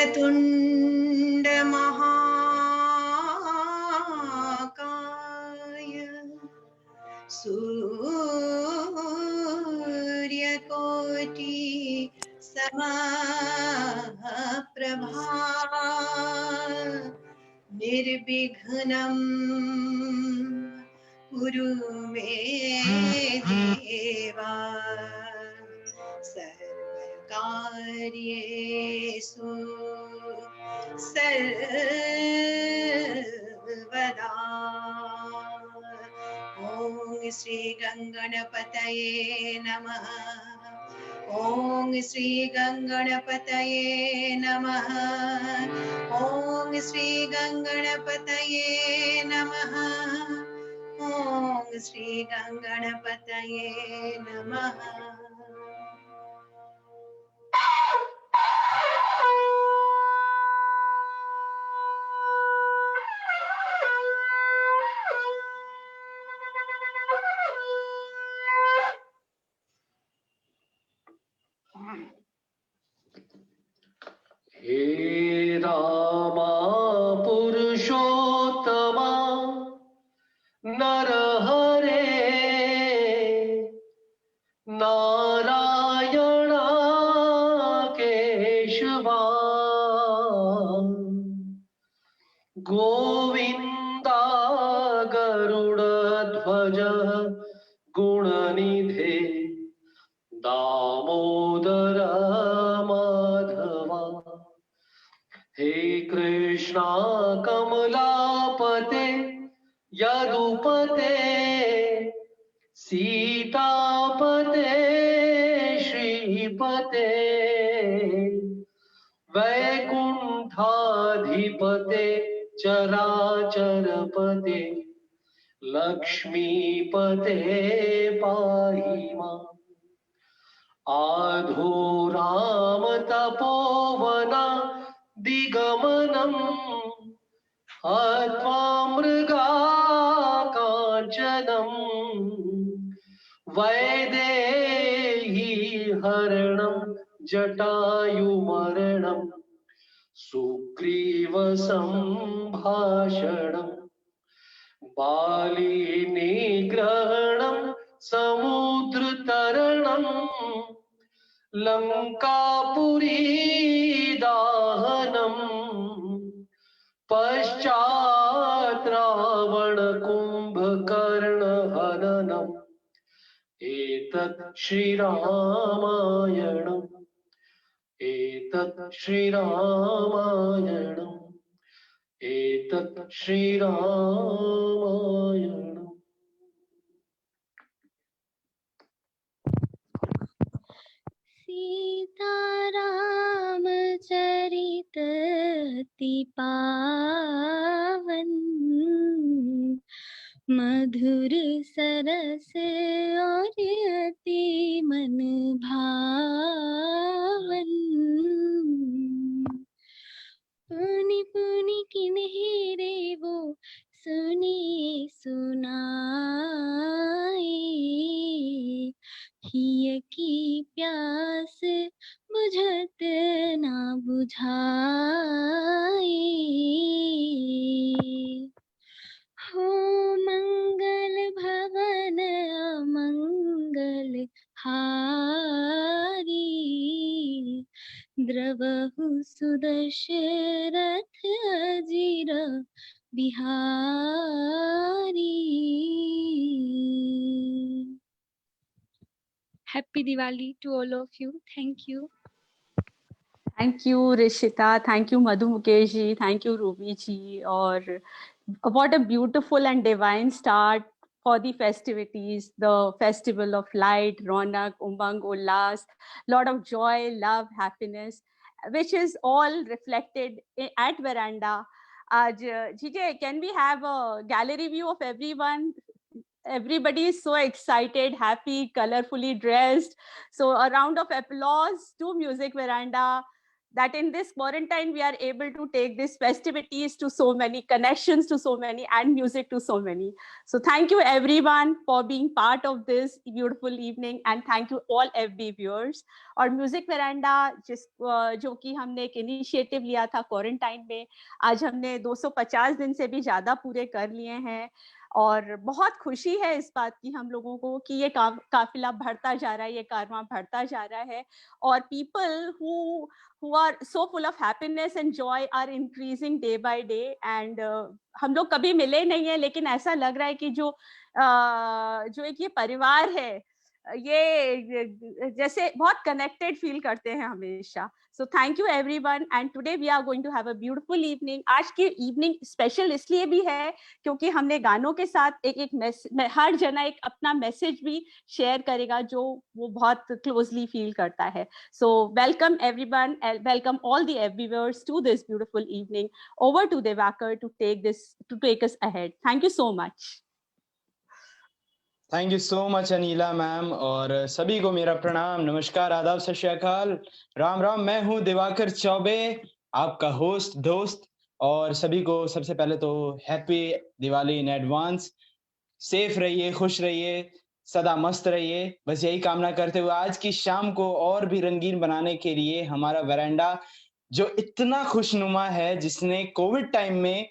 वक्रतुंड महाकाय सूर्यकोटि समप्रभा निर्विघ्नं कुरु मे देवा सर्वकार्येषु सर्वदा। ॐ श्री गणपतये नमः। ॐ श्री गणपतये नमः। ॐ श्री गणपतये नमः। ॐ श्री गणपतये नमः। हे रामा पुरुषोत्तमा नरहरे नारायणा केशवा गोविंदा गरुड़ध्वज गुणनिधे दामोदर माधवा। हे कृष्णा कमलापते यदुपते सीतापते श्रीपते वैकुंठाधिपते चराचरपते लक्ष्मीपते पाहि माम्। आधो राम तपोवना दिगमनम् हत्वा मृगा कांचनम् वैदेही हरणं जटायुमरणं सुग्रीव संभाषणम् बाली निग्रहणं समुद्रतरणम् लंकापुरी दाहनम् पश्चात् रावण कुंभकर्ण हननम् एतत् श्रीरामायणम् एतत् श्रीरामायणम् एतत् श्रीरामायणम्। सीतारामचरित अति पावन मधुर सरस और अति मन भावन। पुनि पुनि किन्हेरे वो सुनिए सुनाए हिय की प्यास बुझत ना बुझाए। हो मंगल भवन अमंगल हारी द्रवहु सुदशरथ अजिर Bihari. Happy Diwali to all of you. Thank you. Thank you, Rishita. Thank you, Madhu Mukesh ji. Thank you, Ruby ji. Or what a beautiful and divine start for the festivities, the festival of light, Ronak, Umang, Ullas, lot of joy, love, happiness, which is all reflected at Veranda. GJ, can we have a gallery view of everyone? Everybody is so excited, happy, colorfully dressed. So a round of applause to Music Veranda. that in this quarantine we are able to take these festivities to so many, connections to so many, and music to so many. So thank you everyone for being part of this beautiful evening, and thank you all FB viewers. और music veranda जो कि हमने एक initiative लिया था quarantine में, आज हमने 250 दिन से भी ज्यादा पूरे कर लिए हैं, और बहुत खुशी है इस बात की हम लोगों को कि ये काफिला बढ़ता जा रहा है, ये कारवां बढ़ता जा रहा है, और people who are so full of happiness and joy are increasing day by day. And हम लोग कभी मिले नहीं है, लेकिन ऐसा लग रहा है कि जो एक ये परिवार है, ये जैसे बहुत कनेक्टेड फील करते हैं हमेशा. So thank you everyone, and today we are going to have a beautiful evening. आज की इवनिंग स्पेशल इसलिए भी है क्योंकि हमने गानों के साथ हर जना एक अपना मैसेज भी शेयर करेगा जो वो बहुत क्लोजली फील करता है. So welcome everyone, welcome all the viewers to this beautiful evening. Over to Diwakar to take us ahead. Thank you so much. Thank you so much Anila ma'am, और सभी को मेरा प्रणाम, नमस्कार, आदाब, सत श्री अकाल, राम राम. मैं हूँ दिवाकर चौबे, आपका होस्ट दोस्त, और सभी को सबसे पहले तो happy Diwali in advance. Safe रहिए, खुश रहिए, सदा मस्त रहिए, बस यही कामना करते हुए आज की शाम को और भी रंगीन बनाने के लिए हमारा वेरांडा जो इतना खुशनुमा है, जिसने कोविड टाइम में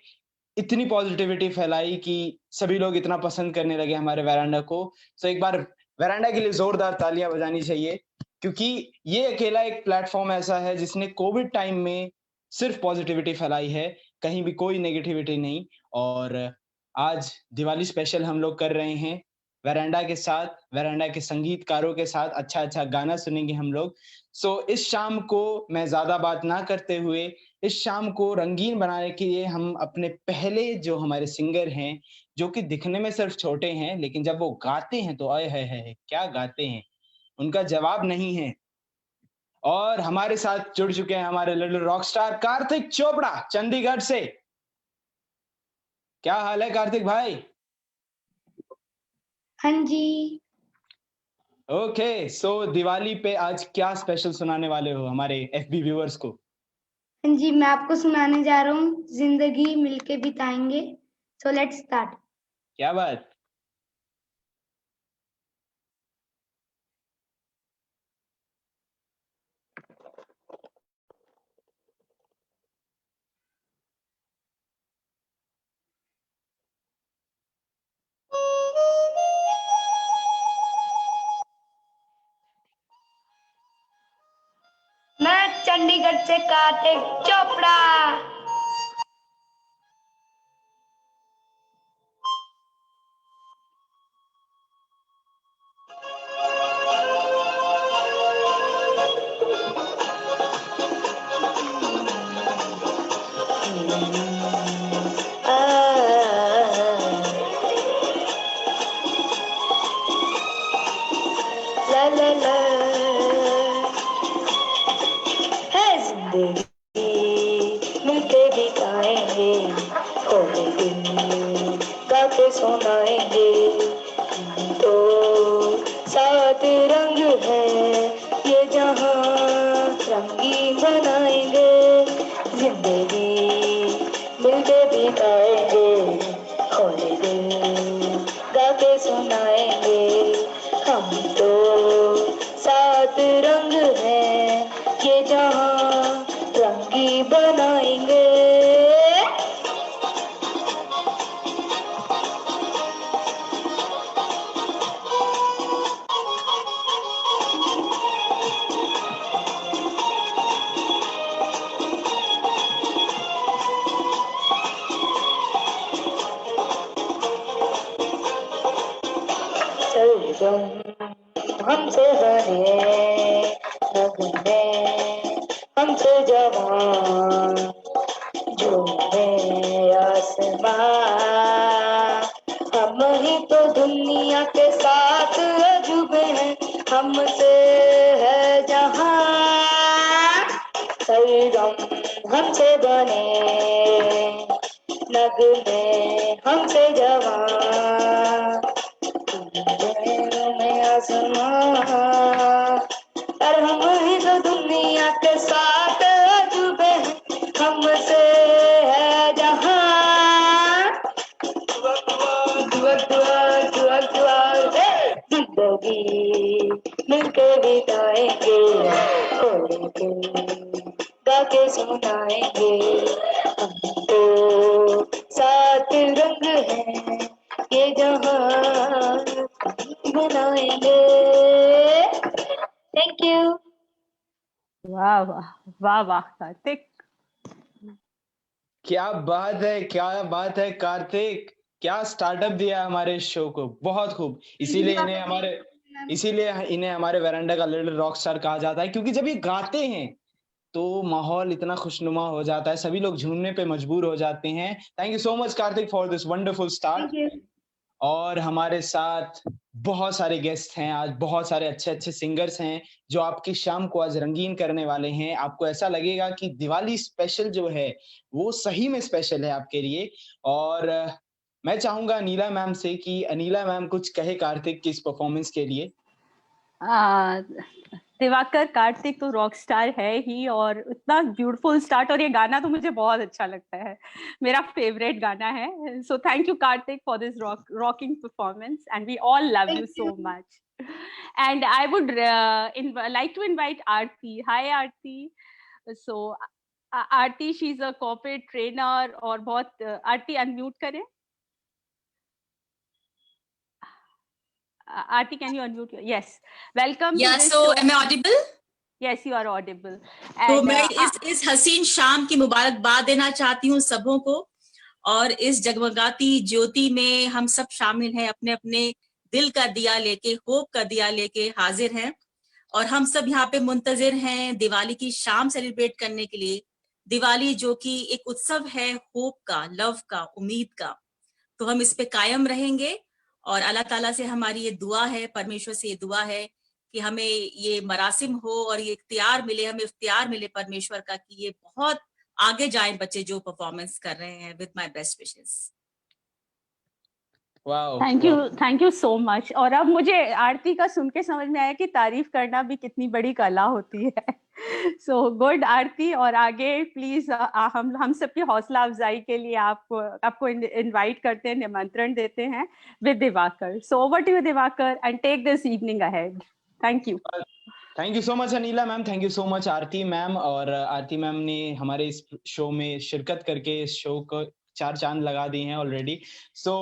इतनी पॉजिटिविटी फैलाई कि सभी लोग इतना पसंद करने लगे हमारे वेरांडा को. तो एक बार वेरांडा के लिए जोरदार तालियां बजानी चाहिए, क्योंकि ये अकेला एक प्लेटफॉर्म ऐसा है जिसने कोविड टाइम में सिर्फ पॉजिटिविटी फैलाई है, कहीं भी कोई नेगेटिविटी नहीं. और आज दिवाली स्पेशल हम लोग कर रहे हैं वेरांडा के साथ, वेरांडा के संगीतकारों के साथ. अच्छा गाना सुनेंगे हम लोग. सो इस शाम को मैं ज्यादा बात ना करते हुए इस शाम को रंगीन बनाने के लिए हम अपने पहले जो हमारे सिंगर हैं, जो कि दिखने में सिर्फ छोटे हैं, लेकिन जब वो गाते हैं तो आए है क्या गाते हैं, उनका जवाब नहीं है. और हमारे साथ जुड़ चुके हैं हमारे little rock star Kartik Chopra Chandigarh से. क्या हाल है कार्तिक भाई? हाँ जी. ओके, सो दिवाली पे आज क्या स्पेशल सुनाने वाले हो हमारे एफबी व्यूअर्स को? हाँ जी, मैं आपको सुनाने जा रहा हूँ जिंदगी मिलके बिताएंगे. So let's start. क्या बात. मैं चंडीगढ़ से कार्तिक चोपड़ा. मिलके बिताएंगे, थोड़े दिन गाते सुनाएंगे. तो सात रंग है ये जहां, रंगीन बनाएंगे. जिंदगी मिलके बिताएंगे, थोड़े दिन गाते सुनाएंगे. हम तो सात रंग है ये जहां, रंगी बनाएंगे. हमसे बने लगने, हमसे जवान झूमे आसमां. हम ही तो दुनिया के साथ अजूबे हैं, हमसे है जहां. सरगम हमसे बने लगने, हमसे जवान में आसमां. और हम ही तो दुनिया के साथ वक्त वक्त वक्त वक्त जिंदगी मिलके बिताएंगे खोल के गा के सुनाएंगे हमको सात रंग हैं ये जहां बनाएंगे थैंक यू वाह वाह वाह वाह कार्तिक, क्या बात है, क्या बात है कार्तिक, क्या स्टार्टअप दिया हमारे शो को, बहुत खूब। इसीलिए इन्हें हमारे वेरांडा का लिटिल रॉक स्टार कहा जाता है, क्योंकि जब ये गाते हैं तो माहौल इतना खुशनुमा हो जाता है, सभी लोग झूमने पे मजबूर हो जाते हैं। Thank you so much Kartik for this wonderful start. Thank you और हमारे साथ बहुत सारे गेस्ट हैं आज, बहुत सारे अच्छे अच्छे सिंगर्स हैं जो आपकी शाम को आज रंगीन करने वाले हैं। आपको ऐसा लगेगा कि दिवाली स्पेशल जो है वो सही में स्पेशल है आपके लिए। और मैं चाहूंगा अनीला मैम से कि अनीला मैम कुछ कहे कार्तिक की इस परफॉर्मेंस के लिए। आ, दिवाकर, कार्तिक तो रॉक स्टार है ही, और इतना ब्यूटीफुल स्टार्ट, और ये गाना तो मुझे बहुत अच्छा लगता है, मेरा फेवरेट गाना है। So thank you Kartik for this rocking performance, and we all love you so much. And I would like to invite Aarti. Hi Aarti. So Aarti, she is a corporate trainer, और बहुत आरती अनम्यूट करें. Aarti, can you unmute? Yes. Welcome to this so show. am I audible? Yes, you are audible. तो And, मैं इस हसीन शाम की मुबारकबाद देना चाहती हूँ सबों को, और इस जगमगाती ज्योति में हम सब शामिल हैं, अपने अपने दिल का दिया लेके, होप का दिया लेके हाजिर हैं, और हम सब यहाँ पे मुंतजिर हैं दिवाली की शाम सेलिब्रेट करने के लिए। दिवाली जो कि एक उत्सव है होप का, लव का, उम्मीद का, तो हम इस पे कायम रहेंगे। और अल्लाह ताला से हमारी ये दुआ है, परमेश्वर से ये दुआ है कि हमें ये मरासिम हो और ये इख्तियार मिले, हमें इख्तियार मिले परमेश्वर का कि ये बहुत आगे जाएं बच्चे जो परफॉर्मेंस कर रहे हैं। With my best wishes. Thank you so much. और अब मुझे आरती का सुन के समझ में आया कि तारीफ करना भी कितनी बड़ी कला होती है। सो गुड आरती, और आगे प्लीज हम सबकी हौसला अफजाई के लिए आपको इनवाइट करते हैं, निमंत्रण देते हैं with Diwakar. So over to you Diwakar, and take this evening ahead. Thank you. Thank you so much Anila ma'am, thank you so much Aarti ma'am. और आरती मैम ने हमारे इस शो में शिरकत करके इस शो को 4 चांद लगा दिए हैं ऑलरेडी। सो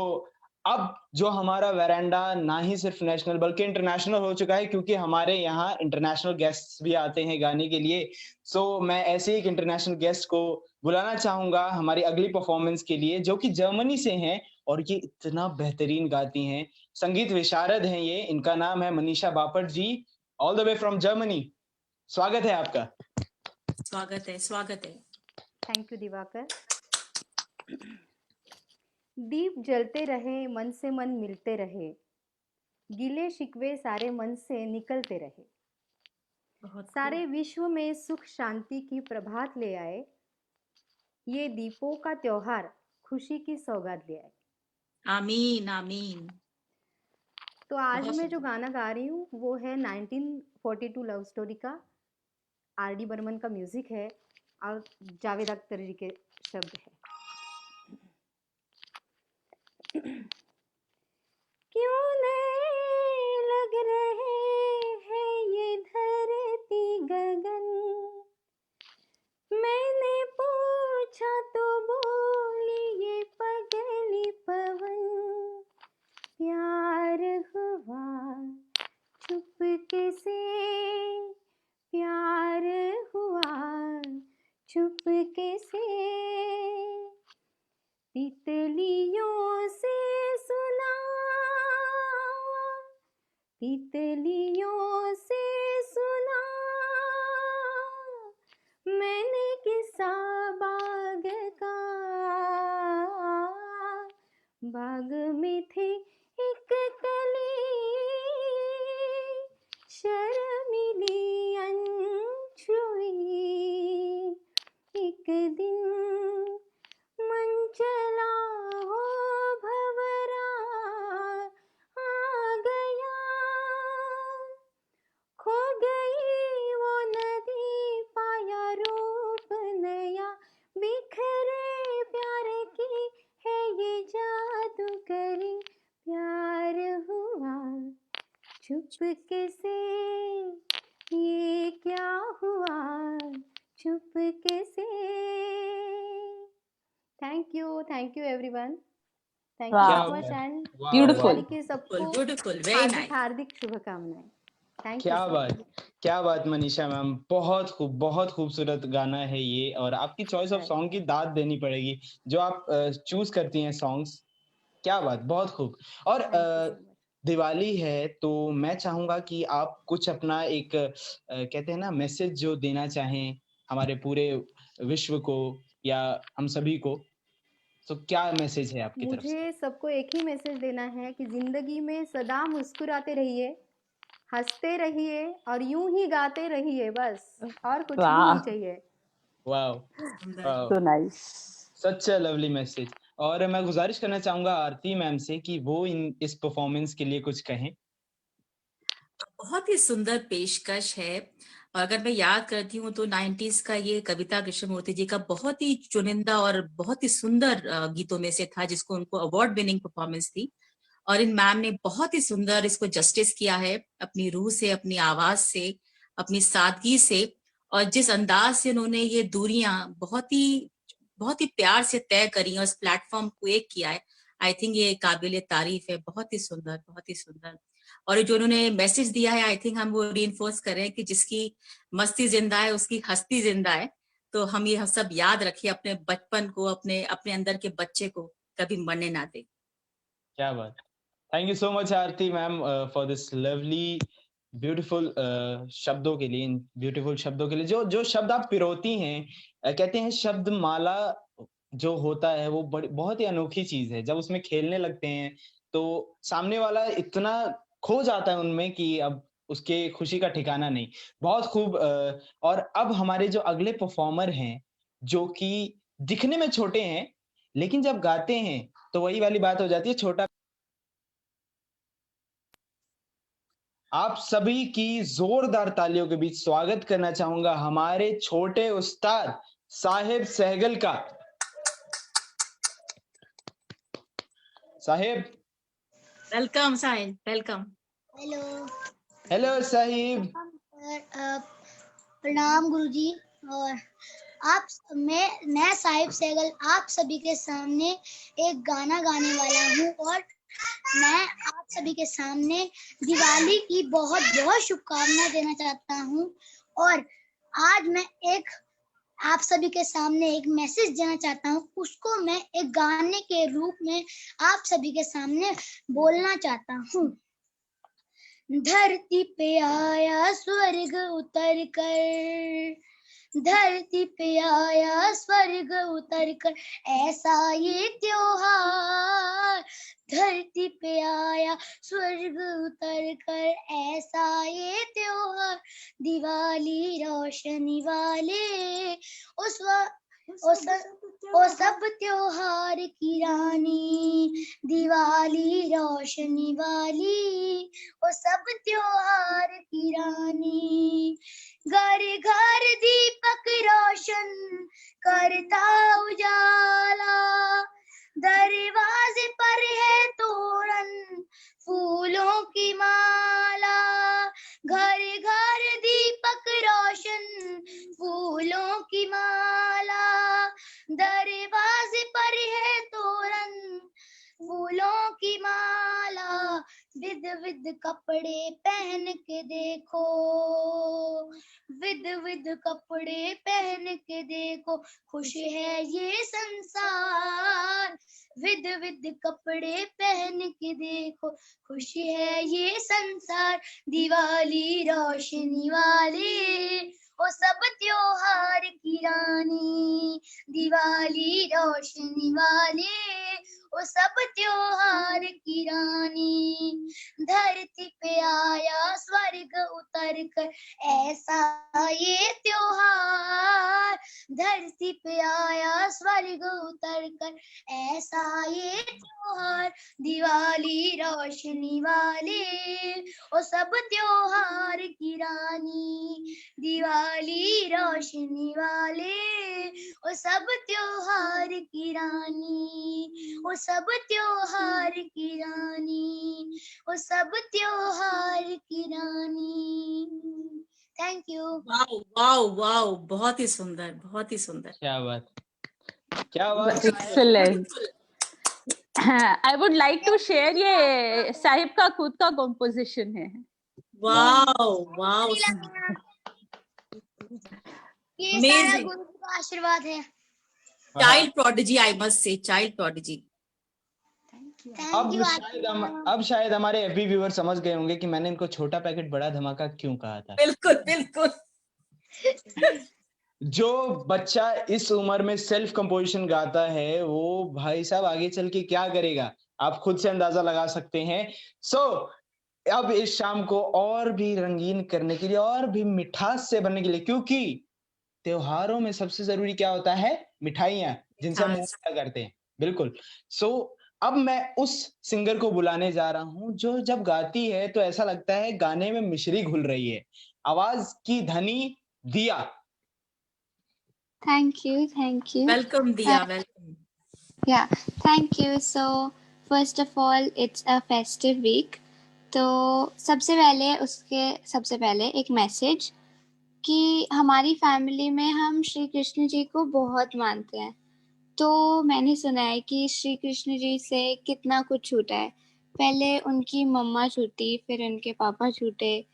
अब जो हमारा वेरांडा ना ही सिर्फ नेशनल बल्कि इंटरनेशनल हो चुका है, क्योंकि हमारे यहाँ इंटरनेशनल गेस्ट्स भी आते हैं गाने के लिए। सो मैं ऐसे ही एक इंटरनेशनल गेस्ट को बुलाना चाहूंगा हमारी अगली परफॉर्मेंस के लिए, जो कि जर्मनी से हैं और ये इतना बेहतरीन गाती हैं, संगीत विशारद हैं ये। इनका नाम है Manisha Bapat ji, all the way from Germany. स्वागत है आपका। स्वागत है, स्वागत है। Thank you Diwakar. दीप जलते रहे, मन से मन मिलते रहे, गिले शिकवे सारे मन से निकलते रहे, सारे विश्व में सुख शांति की प्रभात ले आए, ये दीपों का त्योहार खुशी की सौगात ले आए। आमीन आमीन। तो आज मैं जो गाना गा रही हूँ वो है 1942 लव स्टोरी का, आर.डी. बर्मन का म्यूजिक है और जावेद अख्तर जी के शब्द है। क्यों नए लग रहे हैं ये धरती गगन, मैंने पूछा तो बोली ये पगली पवन, प्यार हुआ चुपके से, प्यार हुआ चुपके से, तितलियों से सुना, तितलियों से सुना, मैंने किस्सा बाग का, बाग में थे एक कली, शर्मीली अनछुई, एक दिन मन चला हो भंवरा आ गया, खो गई वो नदी पाया रूप नया, बिखरे प्यार की है ये जादूगरी, चुपके से ये क्या हुआ, चुपके से। Thank you everyone, thank you Wow. So much and Beautiful. Diwali की सबको ब्यूटीफुल, वेरी हार्दिक नाइस। हार्दिक शुभकामनाएं। थैंक यू क्या सो बात, मच। क्या बात मनीषा मैम, बहुत खूबसूरत गाना है ये। और आपकी चॉइस ऑफ सॉन्ग की दाद देनी पड़ेगी, जो आप चूज करती हैं सॉन्ग्स। क्या बात, बहुत खूब। और thank you so much. Diwali है तो मैं चाहूंगा कि आप कुछ अपना एक कहते हैं ना मैसेज जो देना चाहें हमारे पूरे विश्व को या हम सभी को, तो क्या मैसेज है आपकी तरफ से? मुझे सबको एक ही मैसेज देना है कि जिंदगी में सदा मुस्कुराते रहिए, हंसते रहिए और यूं ही गाते रहिए, बस और कुछ भी Wow. नहीं चाहिए। Wow, wow, So nice. Such a lovely message. और मैं गुजारिश करना चाहूंगा आरती मैम से कि वो इस परफॉर्मेंस के लिए कुछ कहें। बहुत ही सुंदर पेशकश है। और अगर मैं याद करती हूँ तो 90s का ये कविता कृष्णमूर्ति जी का बहुत ही चुनिंदा और बहुत ही सुंदर गीतों में से था, जिसको उनको अवार्ड विनिंग परफॉर्मेंस थी। और इन मैम ने बहुत ही सुंदर इसको जस्टिस किया है, अपनी रूह से, अपनी आवाज से, अपनी सादगी से, और जिस अंदाज से उन्होंने ये दूरियां बहुत ही प्यार से तय करी और इस प्लेटफॉर्म को एक किया है। आई थिंक ये काबिल तारीफ है, बहुत ही सुंदर, बहुत ही सुंदर। और जो उन्होंने मैसेज दिया है, आई थिंक हम वो रीइंफोर्स कर रहे हैं कि जिसकी मस्ती जिंदा है उसकी हस्ती जिंदा है। तो हम ये सब याद रखिए, अपने बचपन को, अपने अपने अंदर के बच्चे को कभी मरने ना दे। क्या बात, thank you so much Aarti ma'am for this lovely beautiful शब्दों के लिए, इन ब्यूटीफुल शब्दों के लिए, जो जो शब्द आप पिरोती हैं। कहते हैं शब्द माला जो होता है वो बहुत ही अनोखी चीज है। जब उसमें खेलने लगते हैं तो सामने वाला इतना खो जाता है उनमें कि अब उसके खुशी का ठिकाना नहीं। बहुत खूब। और अब हमारे जो अगले परफॉर्मर हैं, जो कि दिखने में छोटे हैं लेकिन जब गाते हैं तो वही वाली बात हो जाती है, छोटा। आप सभी की जोरदार तालियों के बीच स्वागत करना चाहूंगा हमारे छोटे उस्ताद साहिब सहगल का। Sahib, welcome Sahib, welcome. Hello. Hello Sahib. प्रणाम गुरुजी। और मैं साहिब सहगल आप सभी के सामने एक गाना गाने वाला हूँ, और मैं आप सभी के सामने दिवाली की बहुत बहुत शुभकामनाएं देना चाहता हूँ। और आज मैं आप सभी के सामने एक मैसेज देना चाहता हूँ, उसको मैं एक गाने के रूप में आप सभी के सामने बोलना चाहता हूँ। धरती पे आया स्वर्ग उतर कर, धरती पे आया स्वर्ग उतर कर, ऐसा ये त्योहार। धरती पे आया स्वर्ग उतर कर, ऐसा ये त्योहार। दिवाली रोशनी वाले ओ सब त्योहार की रानी। दिवाली रोशनी वाली ओ सब त्योहार की रानी। घर घर दीपक रोशन करता उजाला, दरवाजे पर है तोरण फूलों की माला। घर घर दीपक रोशन फूलों की माला, दरवाजे पर है तोरण फूलों की माला। विध विध कपड़े पहन के देखो, विध विध कपड़े पहन के देखो, खुश है ये संसार। विध विध कपड़े पहन के देखो, खुश है ये संसार। दिवाली रोशनी वाले ओ सब त्योहार की रानी। दिवाली रोशनी वाले ओ सब त्योहार की रानी। धरती पे आया स्वर्ग उतर कर, ऐसा ये त्योहार। धरती पे आया स्वर्ग उतर कर, ऐसा ये त्योहार। दिवाली रोशनी वाले ओ सब त्योहार की रानी। दिवाली रोशनी वाले ओ सब त्योहार की रानी। ओ सब त्योहार की रानी। ओ सब त्योहार की रानी। Thank you. Wow wow wow, बहुत ही सुंदर, बहुत ही सुंदर। क्या बात, क्या बात। Excellent. I would like to share, ये साहिब का खुद का कंपोजिशन है। वाओ वाओ, ये सारा गुरु का आशीर्वाद है। Child prodigy, I must say, child prodigy. अब शायद हमारे एफबी व्यूअर समझ गए होंगे कि मैंने इनको छोटा पैकेट बड़ा धमाका क्यों कहा था। बिल्कुल बिल्कुल। जो बच्चा इस उम्र में सेल्फ कंपोजिशन गाता है वो भाई साहब आगे चल के क्या करेगा, आप खुद से अंदाजा लगा सकते हैं। अब इस शाम को और भी रंगीन करने के लिए, और भी मिठास से भरने के लिए, क्योंकि त्योहारों में सबसे जरूरी क्या होता है, मिठाइयां, जिनसे हम मुंह करते हैं। बिल्कुल। अब मैं उस सिंगर को बुलाने जा रहा हूं जो जब गाती है तो ऐसा लगता है गाने में मिश्री घुल रही है। आवाज की धनी दिया। Thank you, thank you. Welcome, Diya. Welcome. Yeah, thank you. So, first of all, it's a festive week. तो सबसे पहले एक मैसेज कि हमारी फैमिली में हम श्री कृष्ण जी को बहुत मानते हैं। तो मैंने सुना है कि श्री कृष्ण जी से कितना कुछ छूटा है। पहले उनकी मम्मा छूटी, फिर उनके पापा छूटे,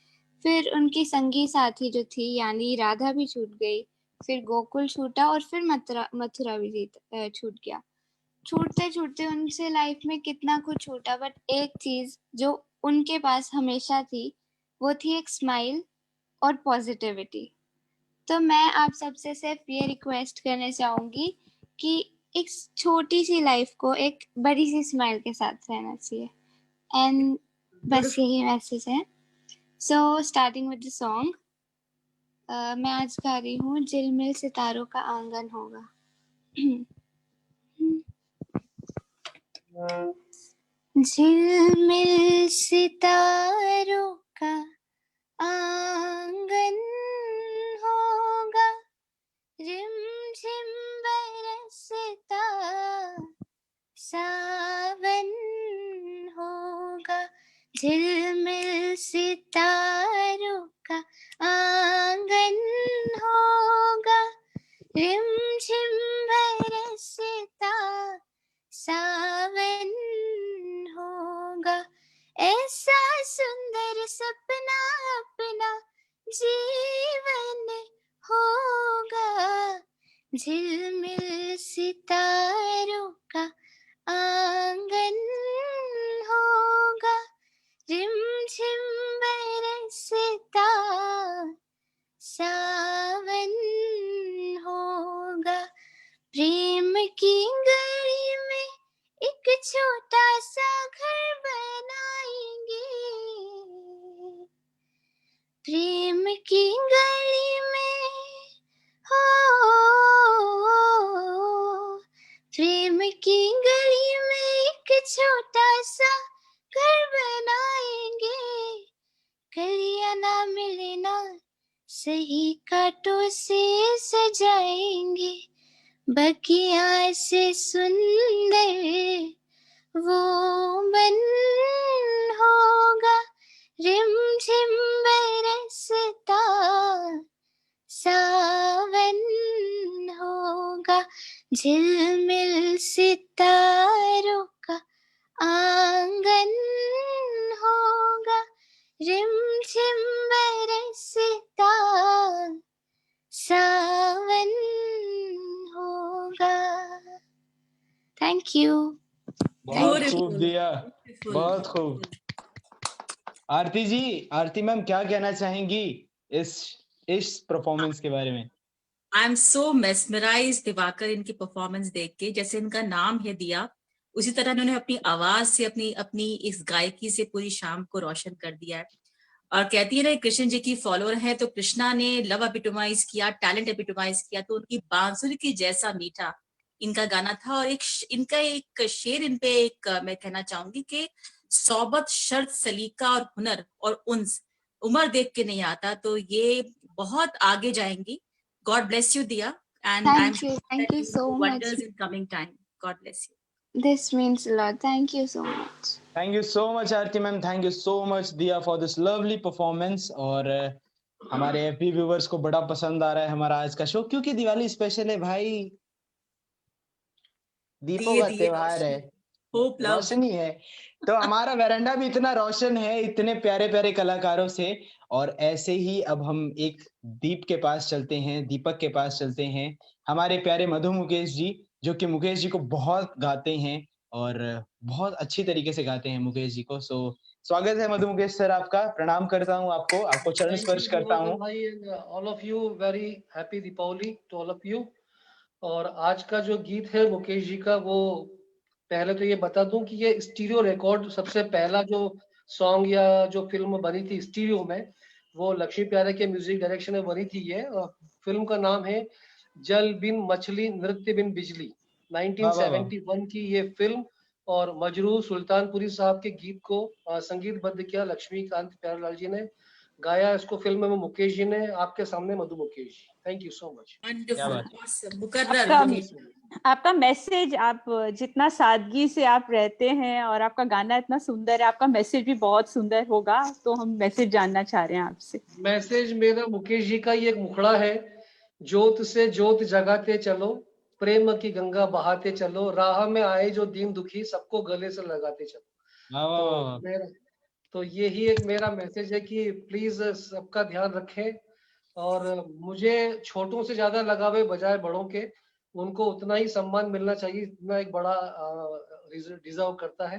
फिर उनकी संगी साथी जो थी यानी राधा भी छूट गई, फिर गोकुल छूटा और फिर मथुरा भी छूट गया। छूटते छूटते उनसे लाइफ में कितना कुछ छूटा, बट एक चीज जो उनके पास हमेशा थी वो थी एक स्माइल और पॉजिटिविटी। तो मैं आप सबसे सिर्फ ये रिक्वेस्ट करना चाहूंगी कि एक छोटी सी लाइफ को एक बड़ी सी स्माइल के साथ रहना चाहिए। एंड बस यही मैसेज है। So starting with the song, मैं आज गा रही हूँ झिलमिल सितारों का आंगन होगा। झिलमिल सितारों का आंगन होगा, रिमझिम बरसता सावन होगा। झिलमिल सितारों का आंगन होगा, रिमझिम बरसता सावन होगा। ऐसा सुंदर सपना अपना जीवन होगा। झिलमिल सितारों का आंगन होगा, रिमझिम बरसता सावन होगा। प्रेम की गली में एक छोटा सा घर बनाएंगे। प्रेम की गली में प्रेम की गली में एक छोटा सा घर बनाएंगे। कलियां ना मिले ना सही कांटों से सजाएंगे। बगिया से सुंदर वो मन होगा, रिमझिम बरसता सावन होगा। झिलमिल सितारों का आंगन होगा, रिमझिम बरसता सावन होगा। Thank you. बहुत खूब दिया, बहुत खूब। आरती जी, आरती मैम क्या कहना चाहेंगी इस परफॉर्मेंस के बारे में? I am so mesmerised Diwakar, इनकी परफॉर्मेंस देख के। जैसे इनका नाम है दिया, उसी तरह इन्होंने अपनी आवाज से अपनी इस गायकी से पूरी शाम को रोशन कर दिया है। और कहती है ना, कृष्ण जी की फॉलोअर है तो कृष्णा ने लव एपिटोमाइज किया, टैलेंट एपिटोमाइज किया, तो उनकी बांसुरी की जैसा मीठा इनका गाना था। और इनका एक शेर इन पे मैं कहना चाहूंगी कि सोबत, शर्त, सलीका और हुनर और उन्स उम्र देख के नहीं आता, तो ये बहुत आगे जाएंगी। God bless you, Diya, and Thank you so much. wonders in coming time. God bless you. This means a lot. Thank you so much. Thank you so much Aarti ma'am, thank you so much दिया for this lovely performance. और हमारे FB viewers को बड़ा पसंद आ रहा है हमारा आज का शो, क्योंकि दिवाली स्पेशल है भाई, दीपों का त्योहार है, रोशनी है। तो हमारा वेरांडा भी इतना रोशन है इतने प्यारे प्यारे कलाकारों से। और ऐसे ही अब हम एक दीप के पास चलते हैं, दीपक के पास चलते हैं, हमारे प्यारे मधु मुकेश जी, जो कि मुकेश जी को बहुत गाते हैं और बहुत अच्छी तरीके से गाते हैं मुकेश जी को। सो स्वागत है मधु मुकेश सर आपका, प्रणाम करता हूँ आपको, आपको चरण स्पर्श करता हूँ। All of you very happy Deepawali to all of you. और आज का जो गीत है मुकेश जी का, वो पहले तो ये बता दूं कि ये स्टीरियो रिकॉर्ड, सबसे पहला जो सॉन्ग या जो फिल्म बनी थी स्टीरियो में, वो लक्ष्मी प्यारे के म्यूजिक डायरेक्शन में बनी थी ये। फिल्म का नाम है जल बिन मछली नृत्य बिन बिजली, 1971 की ये फिल्म। और मजरू सुल्तानपुरी साहब के गीत को संगीतबद्ध किया लक्ष्मीकांत प्यारेलाल जी ने, गाया इसको फिल्म में मुकेश जी ने। आपके सामने मधु Mukesh ji, thank you so much. आपका मैसेज, आप जितना सादगी से आप रहते हैं और आपका गाना इतना सुंदर है, आपका मैसेज भी बहुत सुंदर होगा, तो हम मैसेज जानना चाह रहे हैं आपसे। मैसेज मेरा मुकेश जी का ही एक मुखड़ा है, जोत से जोत जगाते चलो, प्रेम की गंगा बहाते चलो, राह में आए जो दीन दुखी सबको गले से लगाते चलो। तो यही एक मेरा मैसेज है कि प्लीज सबका ध्यान रखें। और मुझे छोटों से ज्यादा लगाव है बजाय बड़ों के, उनको उतना ही सम्मान मिलना चाहिए जितना एक बड़ा डिजर्व करता है।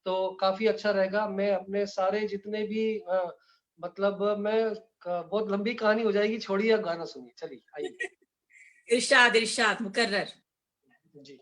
तो काफी अच्छा रहेगा। मैं अपने सारे जितने भी मतलब मैं बहुत लंबी कहानी हो जाएगी, छोड़िए आप गाना सुनिए, चलिए आइए। इरशाद इरशाद मुकर्रर जी।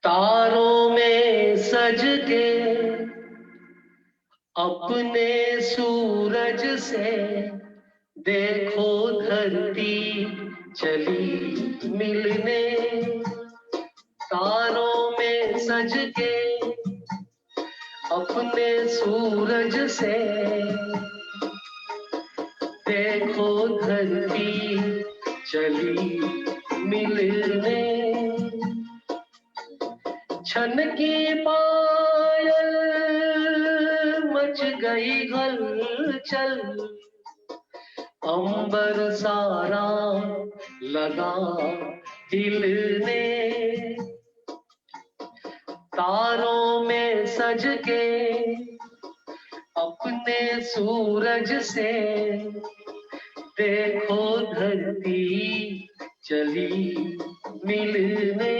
तारों में सज के अपने सूरज से देखो धरती चली मिलने, तारों में सज के अपने सूरज से देखो धरती चली मिलने, छन की पायल मच गई हलचल, अंबर सारा लगा हिलने, तारों में सज के अपने सूरज से देखो धरती चली मिलने।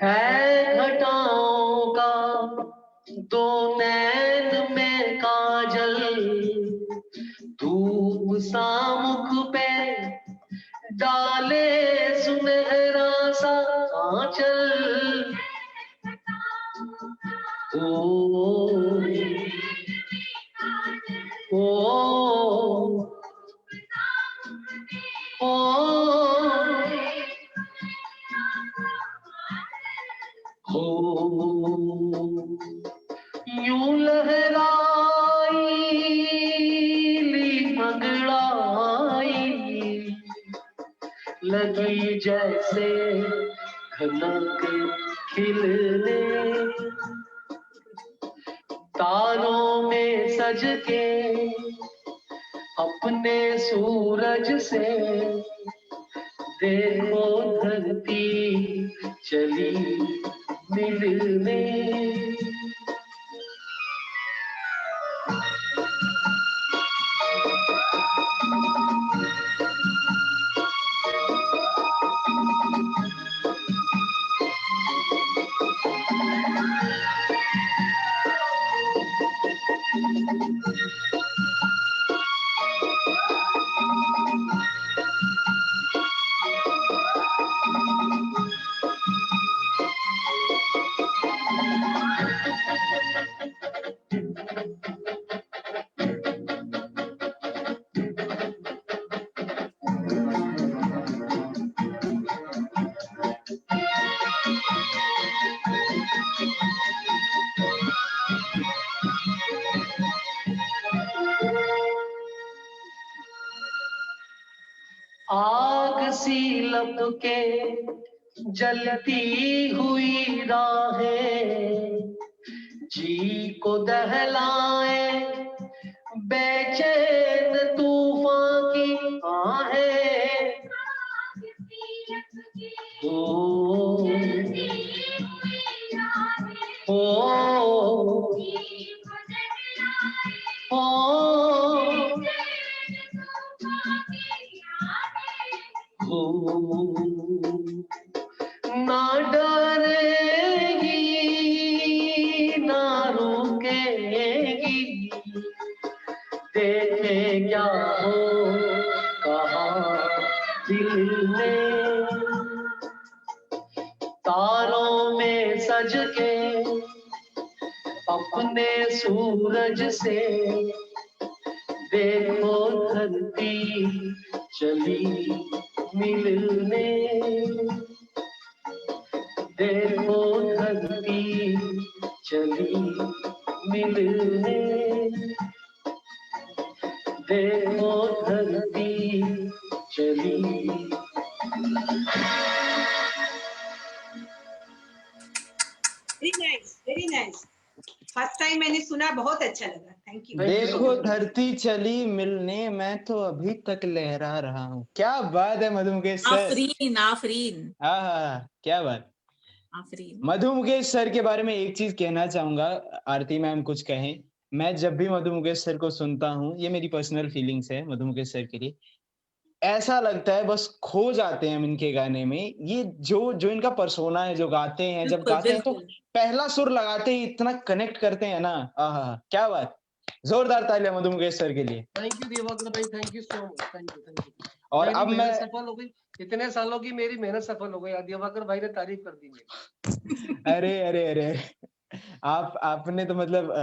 है घटाओं का दो नैन में काजल, धूप सा मुख पे डाले सुनहरा सा आंचल, ओ हो यूं लहराई ली पगड़ाई लगी जैसे खनक खिलने तारों में सज के अपने सूरज से देखो धरती चली मिलने आग सी लपके जलती हुई राहें जी को दहलाए बेचैन तूफान की आहें ओ ना डरेगी ना रुकेगी देखे क्या हो कहा दिल ने तारों में सज के अपने सूरज से देखो धरती चली मिलने देखो धरती चली मिलने देखो धरती चली वेरी नाइस फर्स्ट टाइम मैंने सुना बहुत अच्छा लगा थैंक यू देखो धरती चली मिलने मैं तो अभी तक लहरा रहा हूँ क्या बात है मधु मुकेश सर आफरीन आफरीन हाँ क्या बात आफरीन मधु मुकेश सर के बारे में एक चीज कहना चाहूंगा आरती मैम कुछ कहें मैं जब भी मधु मुकेश सर को सुनता हूँ ये मेरी पर्सनल फीलिंग्स है मधु मुकेश सर के लिए ऐसा लगता है बस खो जाते हैं हम इनके गाने में ये जो इनका पर्सोना है जो गाते हैं जब गाते हैं तो पहला सुर लगाते ही इतना कनेक्ट करते हैं ना आहा क्या बात जोरदार तालियां मधु मुकेश सर के लिए थैंक यू दिवाकर भाई thank you so much thank you और अब मैं सफल हो गई इतने सालों की मेरी मेहनत सफल हो गई दिवाकर भाई ने तारीफ कर दी मेरी अरे अरे अरे आपने तो मतलब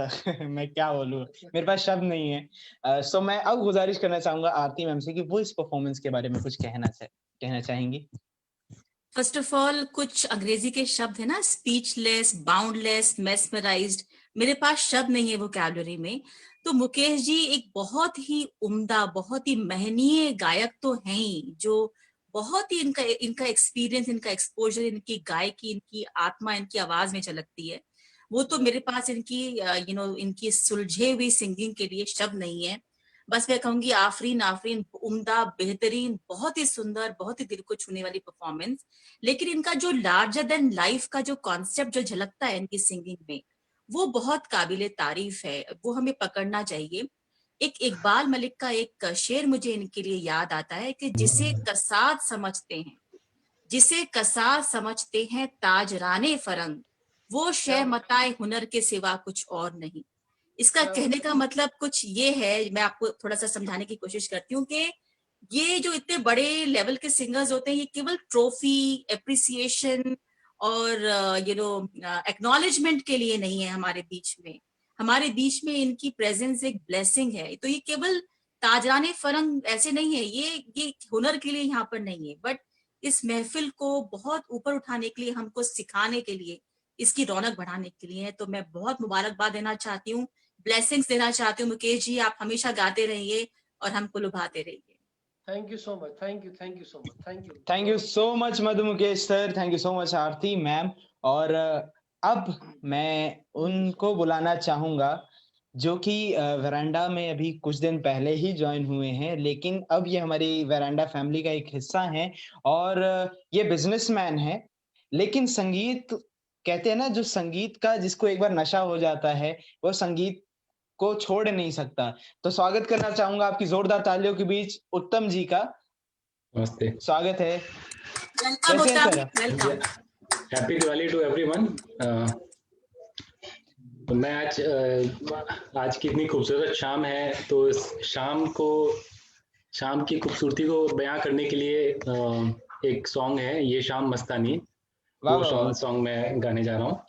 मैं क्या बोलूं मेरे पास शब्द नहीं है सो मैं अब गुजारिश करना चाहूंगा आरती मैम से कि वो इस परफॉर्मेंस के बारे में कुछ कहना चाहेंगी फर्स्ट ऑफ ऑल कुछ अंग्रेजी के शब्द है ना स्पीचलेस बाउंडलेस मेस्मराइज्ड मेरे पास शब्द नहीं है वोकैबुलरी में तो मुकेश जी एक बहुत ही उम्दा बहुत ही महनीय गायक तो हैं ही जो बहुत ही इनका एक्सपीरियंस इनका एक्सपोजर इनकी गायकी इनकी आत्मा इनकी आवाज में झलकती है वो तो मेरे पास इनकी इनकी सुलझे हुई सिंगिंग के लिए शब्द नहीं है बस मैं कहूंगी आफरीन आफरीन उम्दा बेहतरीन बहुत ही सुंदर बहुत ही दिल को छूने वाली परफॉर्मेंस लेकिन इनका जो लार्जर देन लाइफ का जो कॉन्सेप्ट जो झलकता है इनकी सिंगिंग में वो बहुत काबिले तारीफ है वो हमें पकड़ना चाहिए एक इकबाल मलिक का एक शेर मुझे इनके लिए याद आता है कि जिसे कसाद समझते हैं ताजराने फरंग वो शय मताए हुनर के सिवा कुछ और नहीं इसका कहने का मतलब कुछ ये है मैं आपको थोड़ा सा समझाने की कोशिश करती हूँ कि ये जो इतने बड़े लेवल के सिंगर्स होते हैं ये केवल ट्रॉफी एप्रिसिएशन और एक्नॉलेजमेंट के लिए नहीं है हमारे बीच में इनकी प्रेजेंस एक ब्लेसिंग है तो ये केवल ताजराने फरंग ऐसे नहीं है ये हुनर के लिए यहाँ पर नहीं है बट इस महफिल को बहुत ऊपर उठाने के लिए हमको सिखाने के लिए इसकी रौनक बढ़ाने के लिए है। तो मैं बहुत मुबारकबाद देना चाहती हूँ, ब्लेसिंग्स देना चाहती हूँ। मुकेश जी, आप हमेशा गाते रहिए और हमको लुभाते रहिए। Thank you so much, thank you so much, thank you so much Madhu Mukesh sir, thank you so much Aarti ma'am. और अब मैं उनको बुलाना चाहूंगा जो कि वेरांडा में अभी कुछ दिन पहले ही ज्वाइन हुए हैं, लेकिन अब ये हमारी वेरांडा फैमिली का एक हिस्सा हैं और ये बिजनेसमैन है। लेकिन संगीत कहते हैं ना, जो संगीत का जिसको एक बार नशा हो जाता है वो संगीत को छोड़ नहीं सकता। तो स्वागत करना चाहूंगा आपकी जोरदार तालियों के बीच उत्तम जी का। नमस्ते, स्वागत है। वेलकम कैसे हैं सर उत्तम, आप? Welcome. Happy Diwali to everyone. तो मैं आज की इतनी खूबसूरत शाम है, तो इस शाम की खूबसूरती को बयां करने के लिए एक सॉन्ग है, ये शाम मस्तानी। वो सॉन्ग मैं गाने जा रहा हूँ।